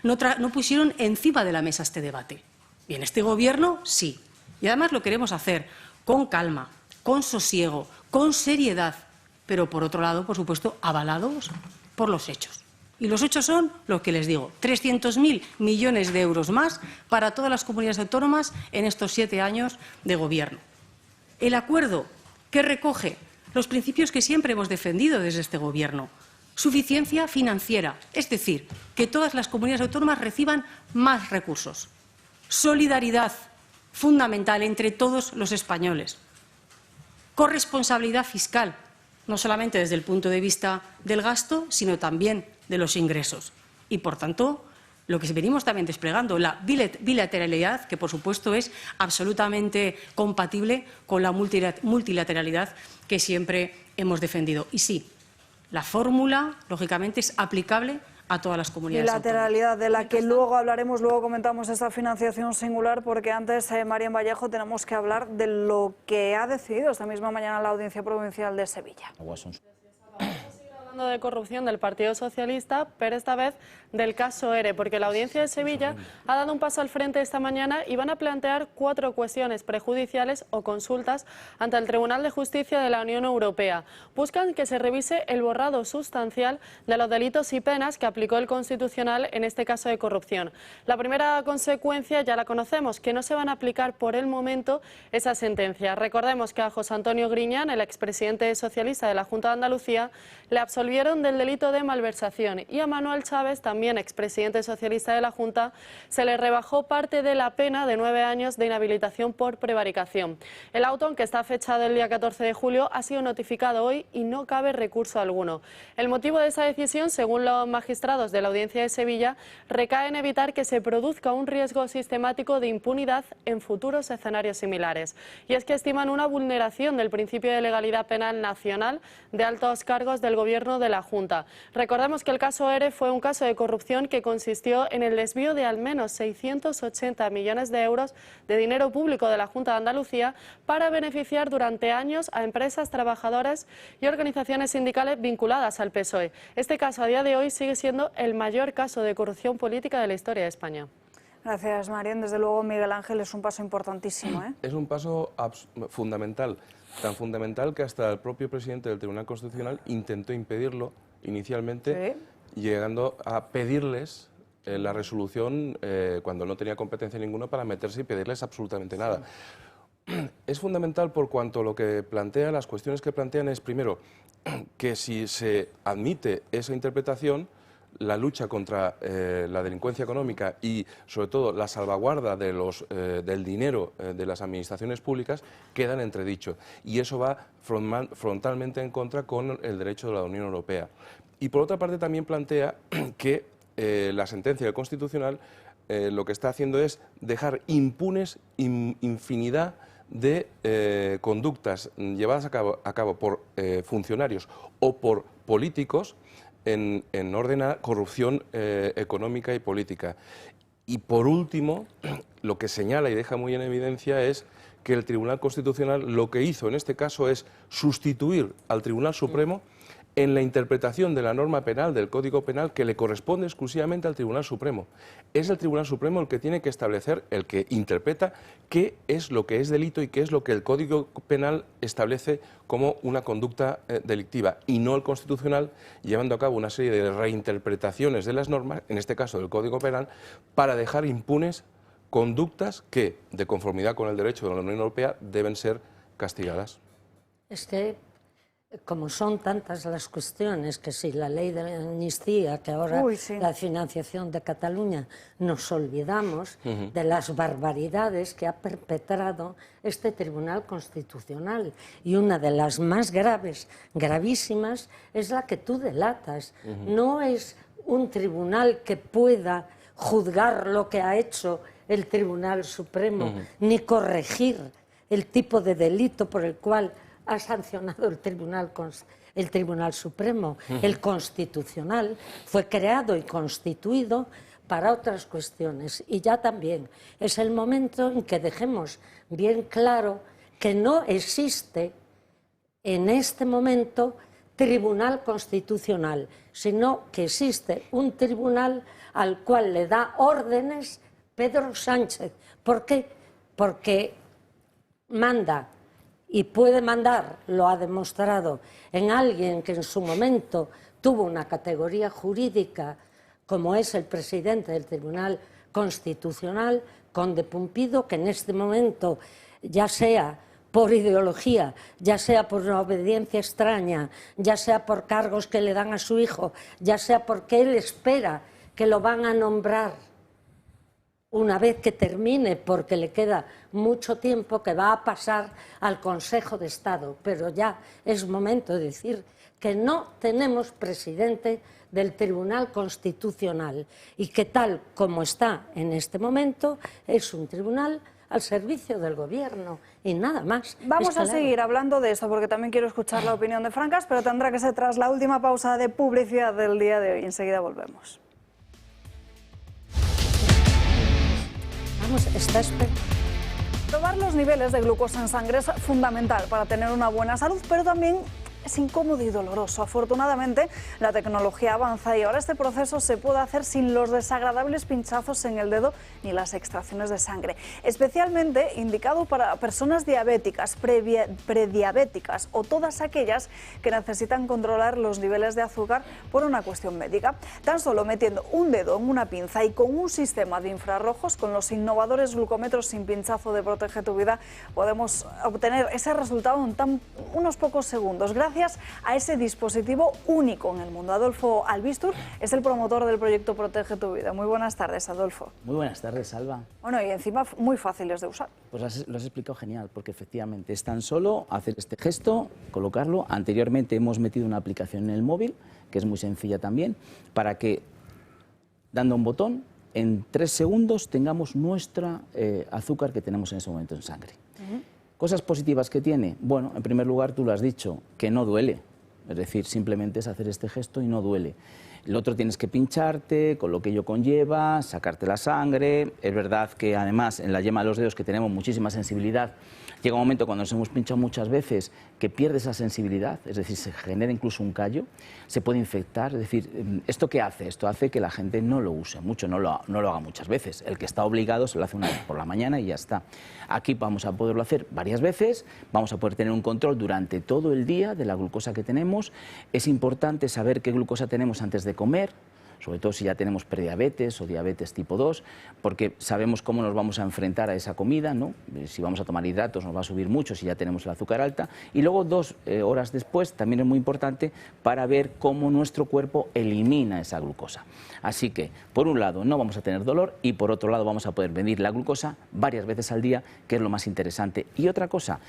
no pusieron encima de la mesa este debate. Y en este Gobierno sí. Y además lo queremos hacer con calma, con sosiego, con seriedad, pero por otro lado, por supuesto, avalados por los hechos. Y los hechos son lo que les digo, 300.000 millones de euros más para todas las comunidades autónomas en estos 7 años de Gobierno. El acuerdo que recoge los principios que siempre hemos defendido desde este Gobierno. Suficiencia financiera, es decir, que todas las comunidades autónomas reciban más recursos. Solidaridad fundamental entre todos los españoles. Corresponsabilidad fiscal, no solamente desde el punto de vista del gasto, sino también de los ingresos. Y, por tanto, lo que venimos también desplegando, la bilateralidad, que por supuesto es absolutamente compatible con la multilateralidad que siempre hemos defendido. Y sí, la fórmula, lógicamente, es aplicable a todas las comunidades Bilateralidad, de la que luego hablaremos, luego comentamos esta financiación singular, porque antes, Marian Vallejo, tenemos que hablar de lo que ha decidido esta misma mañana la Audiencia Provincial de Sevilla. De corrupción del Partido Socialista, pero esta vez del caso ERE, porque la Audiencia de Sevilla ha dado un paso al frente esta mañana y van a plantear 4 cuestiones prejudiciales o consultas ante el Tribunal de Justicia de la Unión Europea. Buscan que se revise el borrado sustancial de los delitos y penas que aplicó el Constitucional en este caso de corrupción. La primera consecuencia ya la conocemos, que no se van a aplicar por el momento esas sentencias. Recordemos que a José Antonio Griñán, el expresidente socialista de la Junta de Andalucía, le absolvieron del delito de malversación, y a Manuel Chávez, también expresidente socialista de la Junta, se le rebajó parte de la pena de 9 años de inhabilitación por prevaricación. El auto, aunque está fechado el día 14 de julio, ha sido notificado hoy y no cabe recurso alguno. El motivo de esa decisión, según los magistrados de la Audiencia de Sevilla, recae en evitar que se produzca un riesgo sistemático de impunidad en futuros escenarios similares. Y es que estiman una vulneración del principio de legalidad penal nacional de altos cargos del Gobierno de la Junta. Recordemos que el caso ERE fue un caso de corrupción que consistió en el desvío de al menos 680 millones de euros de dinero público de la Junta de Andalucía para beneficiar durante años a empresas, trabajadores y organizaciones sindicales vinculadas al PSOE. Este caso a día de hoy sigue siendo el mayor caso de corrupción política de la historia de España. Gracias, Marian. Desde luego, Miguel Ángel, es un paso importantísimo, ¿eh? Es un paso fundamental, tan fundamental que hasta el propio presidente del Tribunal Constitucional intentó impedirlo inicialmente, llegando a pedirles la resolución cuando no tenía competencia ninguna para meterse y pedirles absolutamente nada. Es fundamental por cuanto lo que plantea, las cuestiones que plantean es, primero, que si se admite esa interpretación, la lucha contra la delincuencia económica y, sobre todo, la salvaguarda de del dinero de las administraciones públicas queda en entredicho. Y eso va frontalmente en contra con el derecho de la Unión Europea. Y, por otra parte, también plantea que la sentencia del Constitucional lo que está haciendo es dejar impunes infinidad de conductas llevadas a cabo por funcionarios o por políticos en orden a corrupción económica y política. Y por último, lo que señala y deja muy en evidencia es que el Tribunal Constitucional lo que hizo en este caso es sustituir al Tribunal Supremo en la interpretación de la norma penal, del Código Penal, que le corresponde exclusivamente al Tribunal Supremo. Es el Tribunal Supremo el que tiene que establecer, el que interpreta qué es lo que es delito y qué es lo que el Código Penal establece como una conducta delictiva, y no el Constitucional, llevando a cabo una serie de reinterpretaciones de las normas, en este caso del Código Penal, para dejar impunes conductas que, de conformidad con el derecho de la Unión Europea, deben ser castigadas. Es que, como son tantas las cuestiones, que si la ley de la amnistía, que ahora la financiación de Cataluña, nos olvidamos de las barbaridades que ha perpetrado este Tribunal Constitucional. Y una de las más graves, gravísimas, es la que tú delatas. No es un tribunal que pueda juzgar lo que ha hecho el Tribunal Supremo, ni corregir el tipo de delito por el cual ha sancionado el Tribunal Supremo. El Constitucional fue creado y constituido para otras cuestiones. Y ya también es el momento en que dejemos bien claro que no existe en este momento Tribunal Constitucional, sino que existe un tribunal al cual le da órdenes Pedro Sánchez. ¿Por qué? Porque manda y puede mandar, lo ha demostrado, en alguien que en su momento tuvo una categoría jurídica, como es el presidente del Tribunal Constitucional, Conde Pumpido, que en este momento, ya sea por ideología, ya sea por una obediencia extraña, ya sea por cargos que le dan a su hijo, ya sea porque él espera que lo van a nombrar una vez que termine, porque le queda mucho tiempo, que va a pasar al Consejo de Estado. Pero ya es momento de decir que no tenemos presidente del Tribunal Constitucional y que tal como está en este momento es un tribunal al servicio del gobierno y nada más. Vamos a seguir hablando de esto porque también quiero escuchar la opinión de Francas, pero tendrá que ser tras la última pausa de publicidad del día de hoy. Enseguida volvemos. Vamos, está esperando. Probar los niveles de glucosa en sangre es fundamental para tener una buena salud, pero también es incómodo y doloroso. Afortunadamente, la tecnología avanza y ahora este proceso se puede hacer sin los desagradables pinchazos en el dedo ni las extracciones de sangre. Especialmente indicado para personas diabéticas, prediabéticas o todas aquellas que necesitan controlar los niveles de azúcar por una cuestión médica. Tan solo metiendo un dedo en una pinza y con un sistema de infrarrojos, con los innovadores glucómetros sin pinchazo de Protege tu Vida, podemos obtener ese resultado en unos pocos segundos. Gracias a ese dispositivo único en el mundo. Adolfo Albistur es el promotor del proyecto Protege tu Vida. Muy buenas tardes, Adolfo. Muy buenas tardes, Alba. Bueno, y encima muy fáciles de usar. Pues lo has explicado genial, porque efectivamente es tan solo hacer este gesto, colocarlo. Anteriormente hemos metido una aplicación en el móvil, que es muy sencilla también, para que, dando un botón, en 3 segundos tengamos nuestra azúcar que tenemos en ese momento en sangre. ¿Cosas positivas que tiene? Bueno, en primer lugar, tú lo has dicho, que no duele. Es decir, simplemente es hacer este gesto y no duele. El otro tienes que pincharte, con lo que ello conlleva, sacarte la sangre. Es verdad que además en la yema de los dedos, que tenemos muchísima sensibilidad, llega un momento cuando nos hemos pinchado muchas veces que pierde esa sensibilidad, es decir, se genera incluso un callo, se puede infectar. Es decir, ¿esto qué hace? Esto hace que la gente no lo use mucho, no lo haga muchas veces. El que está obligado se lo hace una vez por la mañana y ya está. Aquí vamos a poderlo hacer varias veces, vamos a poder tener un control durante todo el día de la glucosa que tenemos. Es importante saber qué glucosa tenemos antes de comer, sobre todo si ya tenemos prediabetes o diabetes tipo 2, porque sabemos cómo nos vamos a enfrentar a esa comida, ¿no? Si vamos a tomar hidratos nos va a subir mucho si ya tenemos el azúcar alta, y luego 2 horas después también es muy importante para ver cómo nuestro cuerpo elimina esa glucosa. Así que, por un lado, no vamos a tener dolor y por otro lado vamos a poder medir la glucosa varias veces al día, que es lo más interesante. Y otra cosa,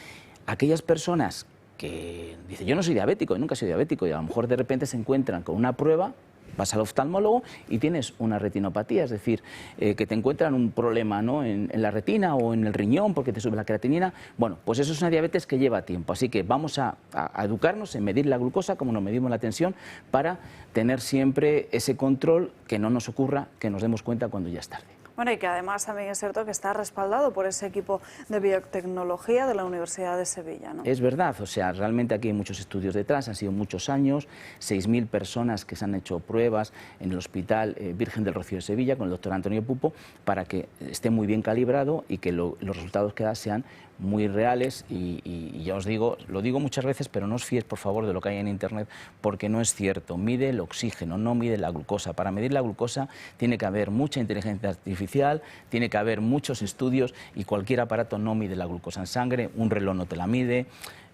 aquellas personas que dicen, yo no soy diabético, nunca he sido diabético, y a lo mejor de repente se encuentran con una prueba, vas al oftalmólogo y tienes una retinopatía, es decir, que te encuentran un problema, ¿no?, en la retina o en el riñón porque te sube la creatinina. Bueno, pues eso es una diabetes que lleva tiempo, así que vamos a educarnos en medir la glucosa como nos medimos la tensión para tener siempre ese control, que no nos ocurra que nos demos cuenta cuando ya es tarde. Bueno, y que además también es cierto que está respaldado por ese equipo de biotecnología de la Universidad de Sevilla, ¿no? Es verdad, o sea, realmente aquí hay muchos estudios detrás, han sido muchos años, 6.000 personas que se han hecho pruebas en el Hospital Virgen del Rocío de Sevilla con el doctor Antonio Pupo para que esté muy bien calibrado y que los resultados que da sean muy reales y ya os digo, lo digo muchas veces, pero no os fiéis por favor de lo que hay en internet porque no es cierto. Mide el oxígeno, no mide la glucosa. Para medir la glucosa tiene que haber mucha inteligencia artificial, tiene que haber muchos estudios y cualquier aparato no mide la glucosa en sangre, un reloj no te la mide,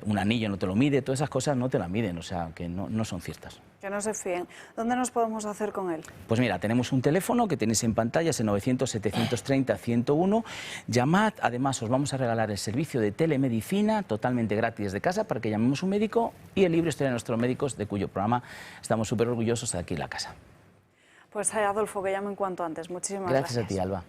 un anillo no te lo mide, todas esas cosas no te la miden, o sea que no son ciertas. Que no se fíen. ¿Dónde nos podemos hacer con él? Pues mira, tenemos un teléfono que tenéis en pantalla, es el 900-730-101. Llamad, además os vamos a regalar el servicio de telemedicina totalmente gratis desde casa para que llamemos un médico y el libro Historia de nuestros médicos, de cuyo programa estamos súper orgullosos de aquí en la casa. Pues Adolfo, que llamen cuanto antes. Muchísimas gracias. Gracias a ti, Alba.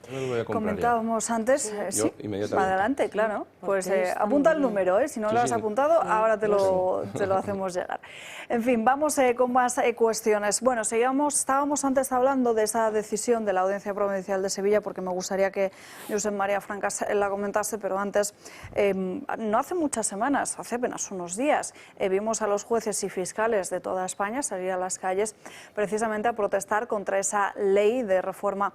Comentábamos antes, Yo, sí, inmediatamente. Adelante, claro. Pues apunta el número, si no lo has apuntado, ahora te lo hacemos llegar. En fin, vamos con más cuestiones. Bueno, estábamos antes hablando de esa decisión de la Audiencia Provincial de Sevilla, porque me gustaría que Josep María Francas la comentase, pero antes, no hace muchas semanas, hace apenas unos días, vimos a los jueces y fiscales de toda España salir a las calles precisamente a protestar contra esa ley de reforma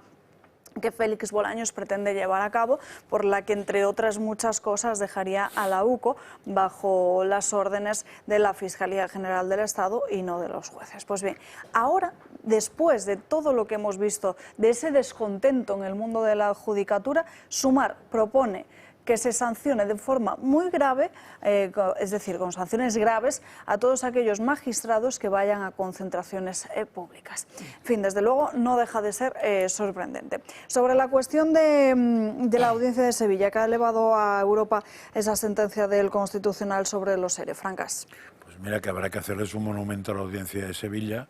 que Félix Bolaños pretende llevar a cabo, por la que, entre otras muchas cosas, dejaría a la UCO bajo las órdenes de la Fiscalía General del Estado y no de los jueces. Pues bien, ahora, después de todo lo que hemos visto, de ese descontento en el mundo de la judicatura, Sumar propone que se sancione de forma muy grave, es decir, con sanciones graves, a todos aquellos magistrados que vayan a concentraciones públicas. En fin, desde luego no deja de ser sorprendente. Sobre la cuestión de la Audiencia de Sevilla, que ha elevado a Europa esa sentencia del Constitucional sobre los ERE, Francas. Pues mira que habrá que hacerles un monumento a la Audiencia de Sevilla,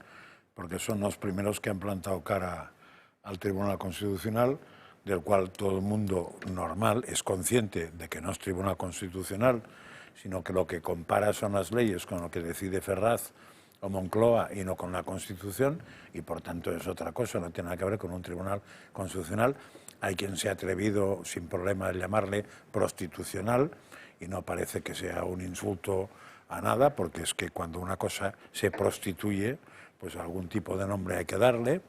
porque son los primeros que han plantado cara al Tribunal Constitucional, del cual todo el mundo normal es consciente de que no es Tribunal Constitucional, sino que lo que compara son las leyes con lo que decide Ferraz o Moncloa y no con la Constitución, y por tanto es otra cosa, no tiene nada que ver con un Tribunal Constitucional. Hay quien se ha atrevido sin problema a llamarle prostitucional, y no parece que sea un insulto a nada, porque es que cuando una cosa se prostituye, pues algún tipo de nombre hay que darle.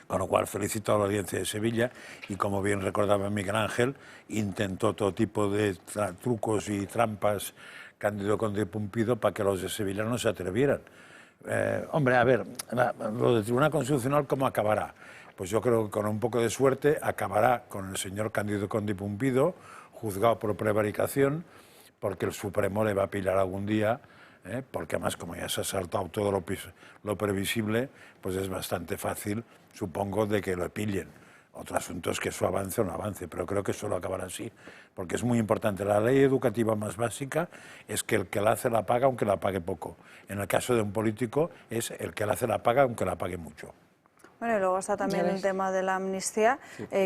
Con lo cual felicito a la Audiencia de Sevilla y, como bien recordaba Miguel Ángel, intentó todo tipo de trucos y trampas Cándido Conde Pumpido para que los de Sevilla no se atrevieran. Hombre, a ver, lo del Tribunal Constitucional, ¿cómo acabará? Pues yo creo que con un poco de suerte acabará con el señor Cándido Conde Pumpido, juzgado por prevaricación, porque el Supremo le va a pillar algún día, porque además como ya se ha saltado todo lo previsible, pues es bastante fácil, supongo, de que lo pillen. Otro asunto es que eso avance o no avance, pero creo que eso lo acabará así, porque es muy importante. La ley educativa más básica es que el que la hace la paga aunque la pague poco. En el caso de un político es el que la hace la paga aunque la pague mucho. Bueno, y luego está también el tema de la amnistía,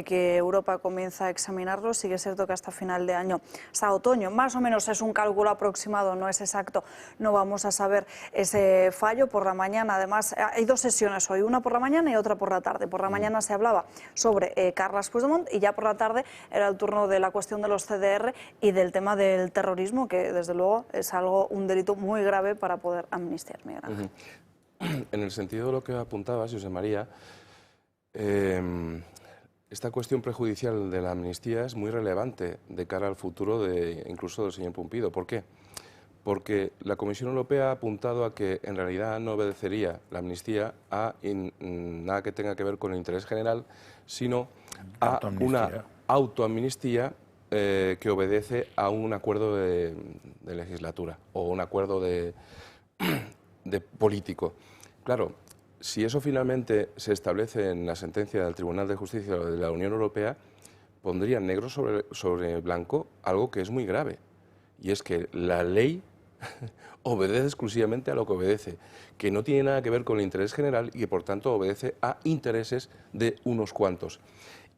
que Europa comienza a examinarlo. Sí que es cierto que hasta final de año, hasta otoño, más o menos es un cálculo aproximado, no es exacto, no vamos a saber ese fallo. Por la mañana, además, hay dos sesiones hoy, una por la mañana y otra por la tarde. Por la mañana se hablaba sobre Carles Puigdemont y ya por la tarde era el turno de la cuestión de los CDR y del tema del terrorismo, que desde luego es un delito muy grave para poder amnistiar, Miguel Ángel. En el sentido de lo que apuntabas, José María, esta cuestión prejudicial de la amnistía es muy relevante de cara al futuro incluso del señor Pumpido. ¿Por qué? Porque la Comisión Europea ha apuntado a que en realidad no obedecería la amnistía a nada que tenga que ver con el interés general, sino a una autoamnistía que obedece a un acuerdo de legislatura o un acuerdo de político. Claro, si eso finalmente se establece en la sentencia del Tribunal de Justicia de la Unión Europea, pondría negro sobre blanco algo que es muy grave, y es que la ley obedece exclusivamente a lo que obedece, que no tiene nada que ver con el interés general y que por tanto obedece a intereses de unos cuantos.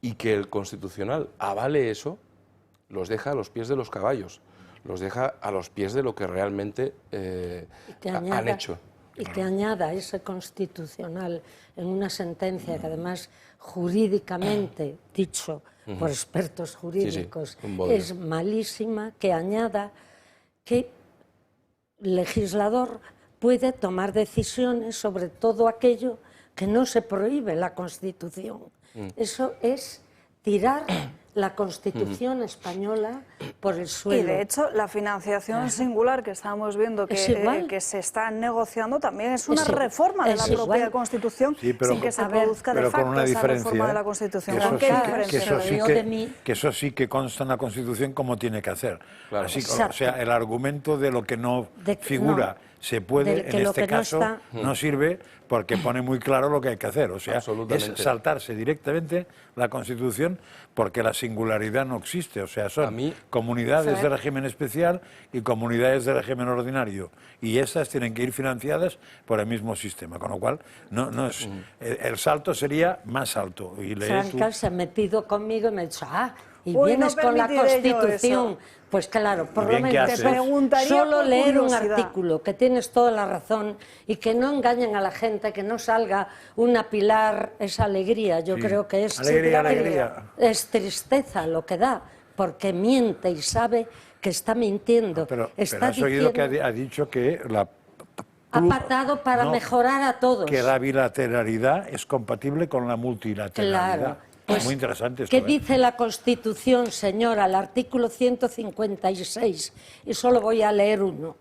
Y que el Constitucional avale eso, los deja a los pies de los caballos, los deja a los pies de lo que realmente han hecho. Y que añada ese Constitucional en una sentencia que además jurídicamente, dicho por expertos jurídicos, es malísima, que añada que el legislador puede tomar decisiones sobre todo aquello que no se prohíbe en la Constitución. Eso es tirar la Constitución española por el suelo. Y de hecho, la financiación singular que estamos viendo que se está negociando también es una reforma de la propia Constitución, sin que se produzca de facto esa reforma de la Constitución. Que eso sí que consta en la Constitución como tiene que hacer. Claro. Así, o sea, el argumento de lo que no figura se puede, en este caso, no sirve porque pone muy claro lo que hay que hacer. O sea, es saltarse directamente la Constitución porque la singularidad no existe. O sea, son comunidades de régimen especial y comunidades de régimen ordinario. Y esas tienen que ir financiadas por el mismo sistema. Con lo cual, no es, el salto sería más alto. Y Franca se ha metido conmigo y me ha dicho, y vienes con la Constitución. Pues claro, por lo menos te preguntaría solo leer un artículo, que tienes toda la razón, y que no engañen a la gente, que no salga una Pilar, es alegría. Yo creo que es es tristeza lo que da, porque miente y sabe que está mintiendo. Pero has oído que ha dicho que ha patado para mejorar a todos. Que la bilateralidad es compatible con la multilateralidad. Claro. Pues, muy interesante esto. ¿Qué dice la Constitución, señora? El artículo 156, y solo voy a leer uno.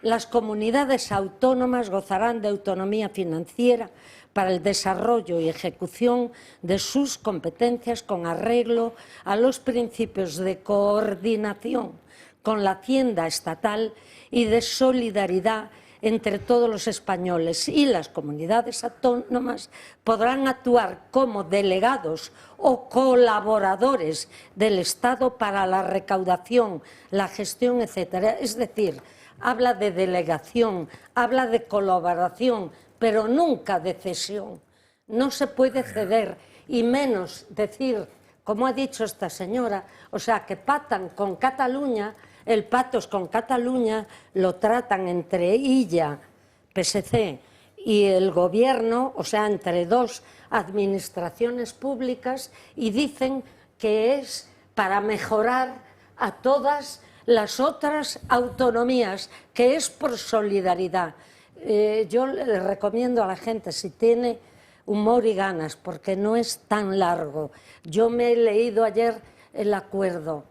Las comunidades autónomas gozarán de autonomía financiera para el desarrollo y ejecución de sus competencias con arreglo a los principios de coordinación con la hacienda estatal y de solidaridad entre todos los españoles, y las comunidades autónomas podrán actuar como delegados o colaboradores del Estado para la recaudación, la gestión, etcétera. Es decir, habla de delegación, habla de colaboración, pero nunca de cesión. No se puede ceder, y menos decir como ha dicho esta señora, o sea, que pactan con Cataluña, el pactos con Cataluña lo tratan entre ella, PSC, y el gobierno, o sea, entre dos administraciones públicas, y dicen que es para mejorar a todas las otras autonomías, que es por solidaridad. Yo le recomiendo a la gente, si tiene humor y ganas, porque no es tan largo. Yo me he leído ayer el acuerdo,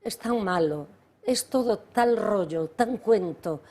es tan malo, es todo tal rollo, tan cuento,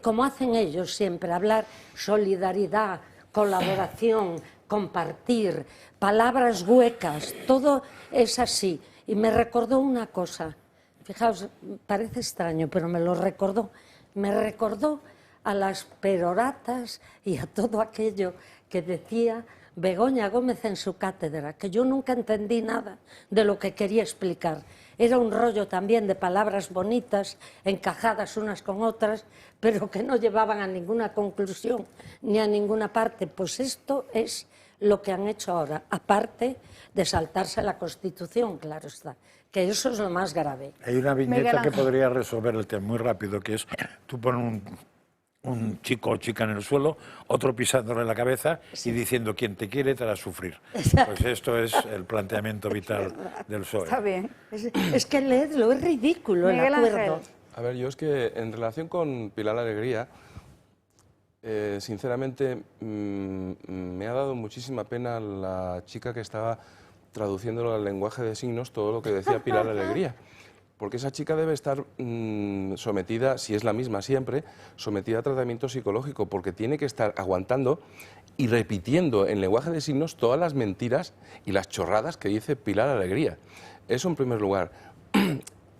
como hacen ellos siempre, hablar solidaridad, colaboración, compartir, palabras huecas, todo es así. Y me recordó una cosa, fijaos, parece extraño, pero me lo recordó. Me recordó a las peroratas y a todo aquello que decía Begoña Gómez en su cátedra, que yo nunca entendí nada de lo que quería explicar. Era un rollo también de palabras bonitas, encajadas unas con otras, pero que no llevaban a ninguna conclusión ni a ninguna parte. Pues esto es lo que han hecho ahora, aparte de saltarse la Constitución, claro está, que eso es lo más grave. Hay una viñeta que podría resolver el tema muy rápido, que es, tú pones un chico o chica en el suelo, otro pisándole la cabeza y diciendo, quien te quiere te hará sufrir. Pues esto es el planteamiento vital del PSOE. Está bien. Es que leedlo, es ridículo el acuerdo. A ver, yo es que en relación con Pilar Alegría, sinceramente me ha dado muchísima pena la chica que estaba traduciéndolo al lenguaje de signos todo lo que decía Pilar Alegría. Porque esa chica debe estar sometida, si es la misma siempre, sometida a tratamiento psicológico, porque tiene que estar aguantando y repitiendo en lenguaje de signos todas las mentiras y las chorradas que dice Pilar Alegría. Eso en primer lugar.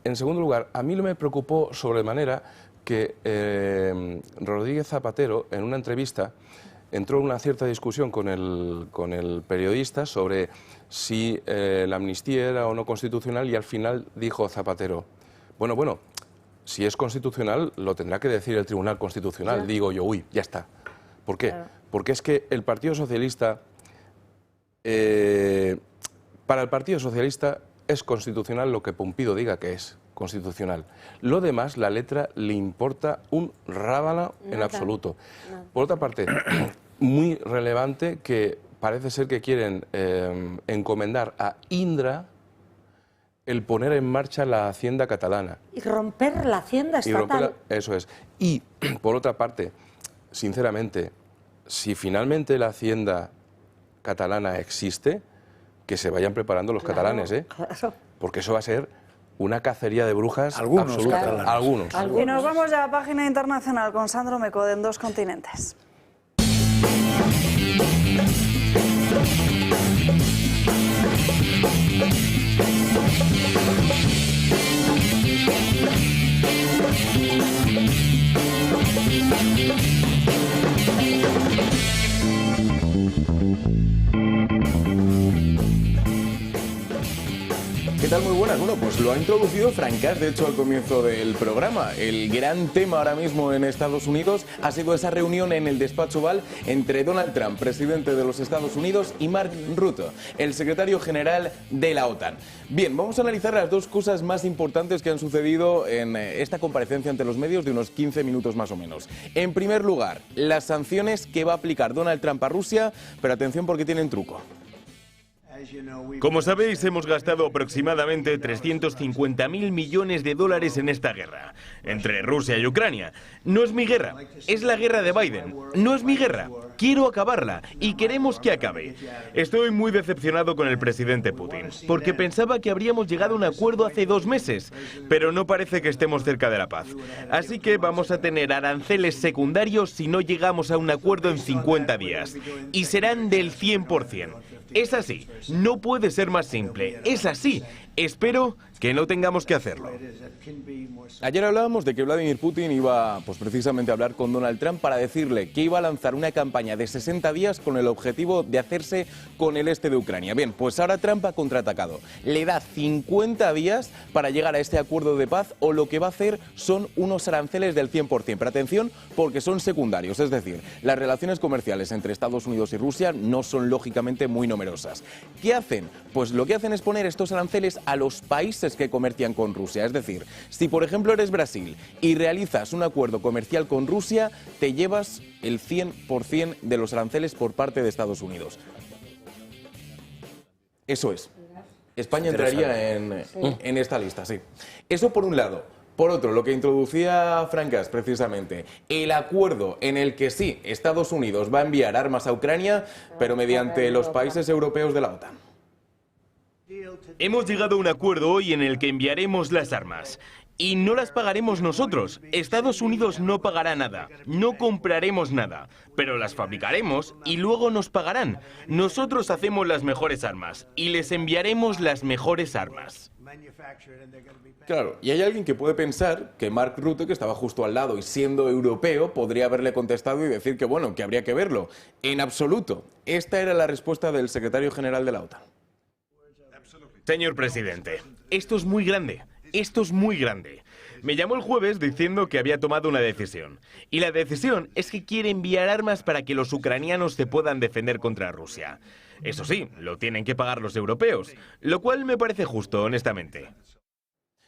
En segundo lugar, a mí no me preocupó sobremanera que Rodríguez Zapatero, en una entrevista, entró en una cierta discusión con el periodista sobre si la amnistía era o no constitucional, y al final dijo Zapatero, bueno, si es constitucional lo tendrá que decir el Tribunal Constitucional. Digo yo, uy, ya está. ¿Por qué? Porque es que el Partido Socialista, para el Partido Socialista es constitucional lo que Pumpido diga que es constitucional. Lo demás, la letra le importa un rábano en absoluto. Por otra parte, muy relevante que parece ser que quieren encomendar a Indra el poner en marcha la Hacienda catalana. Y romper la Hacienda estatal. Eso es. Y, por otra parte, sinceramente, si finalmente la Hacienda catalana existe, que se vayan preparando los catalanes, ¿eh? Claro. Porque eso va a ser una cacería de brujas absoluta. Claro. Algunos. Y nos vamos ya a página internacional con Sandro Meco de En Dos Continentes. ¿Qué tal? Muy buenas. Bueno, pues lo ha introducido Francas, de hecho, al comienzo del programa. El gran tema ahora mismo en Estados Unidos ha sido esa reunión en el despacho Oval entre Donald Trump, presidente de los Estados Unidos, y Mark Rutte, el secretario general de la OTAN. Bien, vamos a analizar las dos cosas más importantes que han sucedido en esta comparecencia ante los medios de unos 15 minutos más o menos. En primer lugar, las sanciones que va a aplicar Donald Trump a Rusia, pero atención porque tienen truco. Como sabéis, hemos gastado aproximadamente 350.000 millones de dólares en esta guerra, entre Rusia y Ucrania. No es mi guerra, es la guerra de Biden. No es mi guerra, quiero acabarla y queremos que acabe. Estoy muy decepcionado con el presidente Putin, porque pensaba que habríamos llegado a un acuerdo hace 2 meses, pero no parece que estemos cerca de la paz. Así que vamos a tener aranceles secundarios si no llegamos a un acuerdo en 50 días, y serán del 100%. Es así, no puede ser más simple, es así. Espero que no tengamos que hacerlo. Ayer hablábamos de que Vladimir Putin iba pues precisamente a hablar con Donald Trump para decirle que iba a lanzar una campaña de 60 días con el objetivo de hacerse con el este de Ucrania. Bien, pues ahora Trump ha contraatacado. Le da 50 días para llegar a este acuerdo de paz, o lo que va a hacer son unos aranceles del 100%. Pero atención, porque son secundarios, es decir, las relaciones comerciales entre Estados Unidos y Rusia no son lógicamente muy numerosas. ¿Qué hacen? Pues lo que hacen es poner estos aranceles a los países que comercian con Rusia. Es decir, si por ejemplo eres Brasil y realizas un acuerdo comercial con Rusia, te llevas el 100% de los aranceles por parte de Estados Unidos. Eso es. España entraría en esta lista, sí. Eso por un lado. Por otro, lo que introducía Francas precisamente, el acuerdo en el que sí, Estados Unidos va a enviar armas a Ucrania, pero mediante los países europeos de la OTAN. Hemos llegado a un acuerdo hoy en el que enviaremos las armas. Y no las pagaremos nosotros. Estados Unidos no pagará nada. No compraremos nada. Pero las fabricaremos y luego nos pagarán. Nosotros hacemos las mejores armas y les enviaremos las mejores armas. Claro, y hay alguien que puede pensar que Mark Rutte, que estaba justo al lado y siendo europeo, podría haberle contestado y decir que bueno, que habría que verlo. En absoluto. Esta era la respuesta del secretario general de la OTAN. Señor presidente, esto es muy grande. Esto es muy grande. Me llamó el jueves diciendo que había tomado una decisión. Y la decisión es que quiere enviar armas para que los ucranianos se puedan defender contra Rusia. Eso sí, lo tienen que pagar los europeos, lo cual me parece justo, honestamente.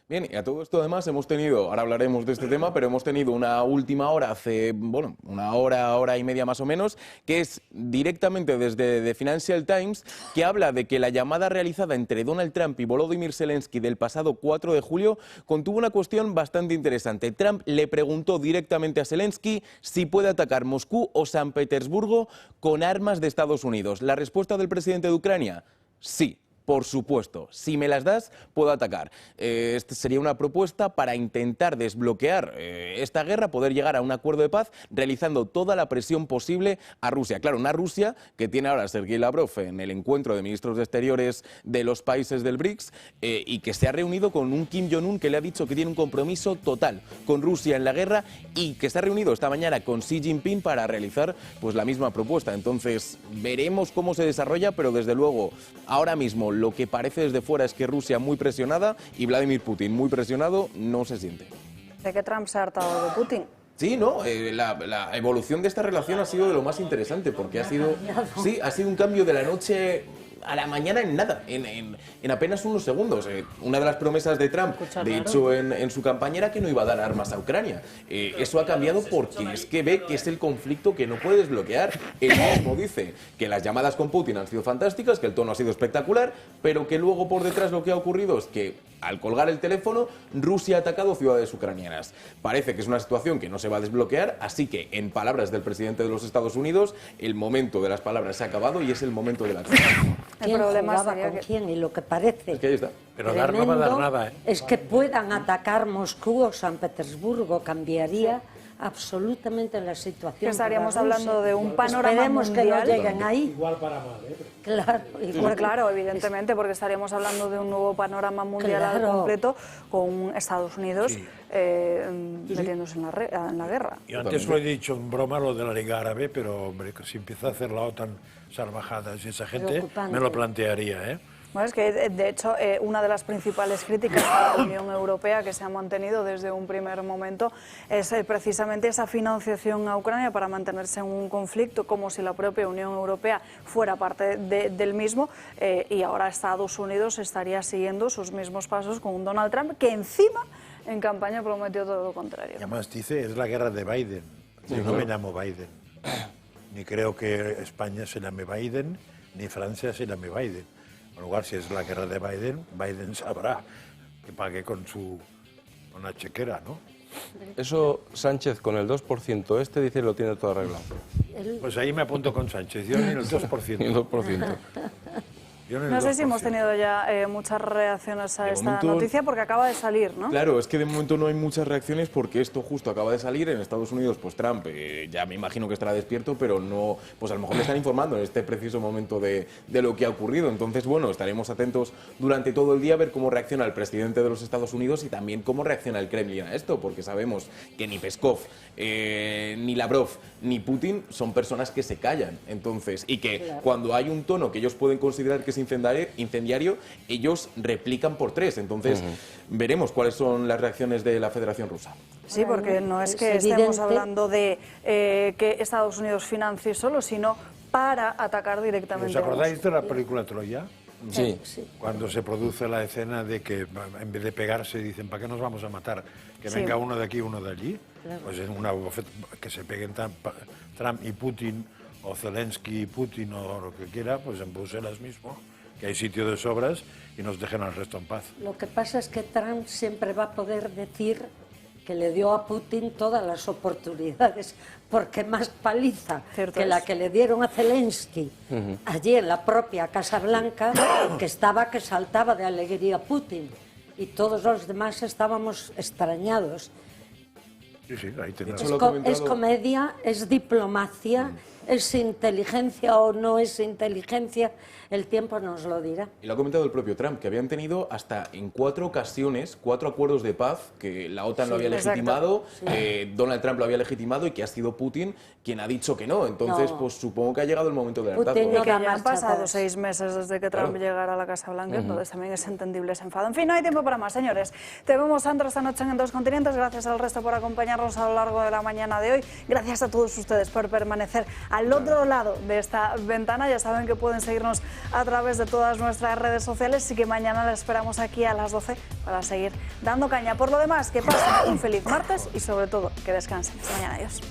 Bien, y a todo esto además hemos tenido, ahora hablaremos de este tema, pero hemos tenido una última hora hace, bueno, una hora y media más o menos, que es directamente desde The Financial Times, que habla de que la llamada realizada entre Donald Trump y Volodymyr Zelensky del pasado 4 de julio contuvo una cuestión bastante interesante. Trump le preguntó directamente a Zelensky si puede atacar Moscú o San Petersburgo con armas de Estados Unidos. La respuesta del presidente de Ucrania, sí. Por supuesto, si me las das, puedo atacar. Esta sería una propuesta para intentar desbloquear esta guerra, poder llegar a un acuerdo de paz, realizando toda la presión posible a Rusia. Claro, una Rusia que tiene ahora a Sergei Lavrov en el encuentro de ministros de Exteriores de los países del BRICS y que se ha reunido con un Kim Jong-un que le ha dicho que tiene un compromiso total con Rusia en la guerra y que se ha reunido esta mañana con Xi Jinping para realizar pues la misma propuesta. Entonces, veremos cómo se desarrolla, pero desde luego, ahora mismo, lo que parece desde fuera es que Rusia muy presionada y Vladimir Putin muy presionado no se siente. ¿De qué Trump se ha hartado de Putin? Sí, no, la evolución de esta relación ha sido de lo más interesante porque ha sido un cambio de la noche a la mañana en nada, en apenas unos segundos. Una de las promesas de Trump, de hecho en su campaña, era que no iba a dar armas a Ucrania. Eso ha cambiado porque es que ve que es el conflicto que no puede desbloquear. Él mismo dice que las llamadas con Putin han sido fantásticas, que el tono ha sido espectacular, pero que luego por detrás lo que ha ocurrido es que al colgar el teléfono, Rusia ha atacado ciudades ucranianas. Parece que es una situación que no se va a desbloquear, así que, en palabras del presidente de los Estados Unidos, el momento de las palabras se ha acabado y es el momento de la acción. ¿Quién jugaba con quién? Y lo que parece es que ahí está. Pero dar no va a dar nada, ¿eh? Es que puedan atacar Moscú o San Petersburgo, cambiaría absolutamente la situación. Que estaríamos hablando de un panorama mundial. Que no lleguen ahí. Igual para mal, ¿eh? Claro, igual, claro, evidentemente, porque estaríamos hablando de un nuevo panorama mundial al completo, con Estados Unidos metiéndose en la guerra. Y antes lo he dicho en broma lo de la Liga Árabe, pero hombre, si empieza a hacer la OTAN salvajadas y esa gente, me lo plantearía, ¿eh? Bueno, es que, de hecho, una de las principales críticas a la Unión Europea que se ha mantenido desde un primer momento es precisamente esa financiación a Ucrania para mantenerse en un conflicto, como si la propia Unión Europea fuera parte del mismo, y ahora Estados Unidos estaría siguiendo sus mismos pasos con un Donald Trump que encima en campaña prometió todo lo contrario. Y además dice, es la guerra de Biden. Yo no me llamo Biden. Ni creo que España se llame Biden, ni Francia se llame Biden. En lugar, si es la guerra de Biden, Biden sabrá que pague con la chequera, ¿no? Eso Sánchez con el 2% dice lo tiene todo arreglado. Pues ahí me apunto con Sánchez, yo ni el 2%. El 2%. No sé si hemos tenido ya muchas reacciones a esta momento, noticia porque acaba de salir, ¿no? Claro, es que de momento no hay muchas reacciones porque esto justo acaba de salir. En Estados Unidos, pues Trump ya me imagino que estará despierto, pero no, pues a lo mejor le están informando en este preciso momento de lo que ha ocurrido. Entonces, bueno, estaremos atentos durante todo el día a ver cómo reacciona el presidente de los Estados Unidos y también cómo reacciona el Kremlin a esto, porque sabemos que ni Peskov, ni Lavrov, ni Putin son personas que se callan. Entonces, y que cuando hay un tono que ellos pueden considerar que es incendiario, ellos replican por tres. Entonces, veremos cuáles son las reacciones de la Federación Rusa. Sí, porque no es que estemos hablando de que Estados Unidos financie solo, sino para atacar directamente. ¿Os acordáis de la película Troya? Sí. Cuando se produce la escena de que en vez de pegarse dicen, ¿para qué nos vamos a matar? Que venga uno de aquí, uno de allí. Claro. Pues es una que se peguen Trump y Putin, o Zelensky y Putin, o lo que quiera, pues en Bruselas mismo, que hay sitio de sobras, y nos dejen al resto en paz. Lo que pasa es que Trump siempre va a poder decir que le dio a Putin todas las oportunidades, porque más paliza que la que le dieron a Zelensky allí en la propia Casa Blanca, que saltaba de alegría Putin, y todos los demás estábamos extrañados. Sí, ahí es comedia, es diplomacia, es inteligencia o no es inteligencia, el tiempo nos lo dirá. Y lo ha comentado el propio Trump, que habían tenido hasta en 4 ocasiones 4 acuerdos de paz, que la OTAN lo había legitimado, Donald Trump lo había legitimado y que ha sido Putin quien ha dicho que no. Entonces, pues supongo que ha llegado el momento del hartazgo. Y que ya han pasado 6 meses desde que Trump llegara a la Casa Blanca, entonces también es entendible ese enfado. En fin, no hay tiempo para más, señores. Te vemos, Sandra, esta noche en Dos Continentes. Gracias al resto por acompañarnos a lo largo de la mañana de hoy. Gracias a todos ustedes por permanecer al otro lado de esta ventana. Ya saben que pueden seguirnos a través de todas nuestras redes sociales y que mañana les esperamos aquí a las 12 para seguir dando caña. Por lo demás, que pasen un feliz martes y sobre todo que descansen. Hasta mañana, adiós.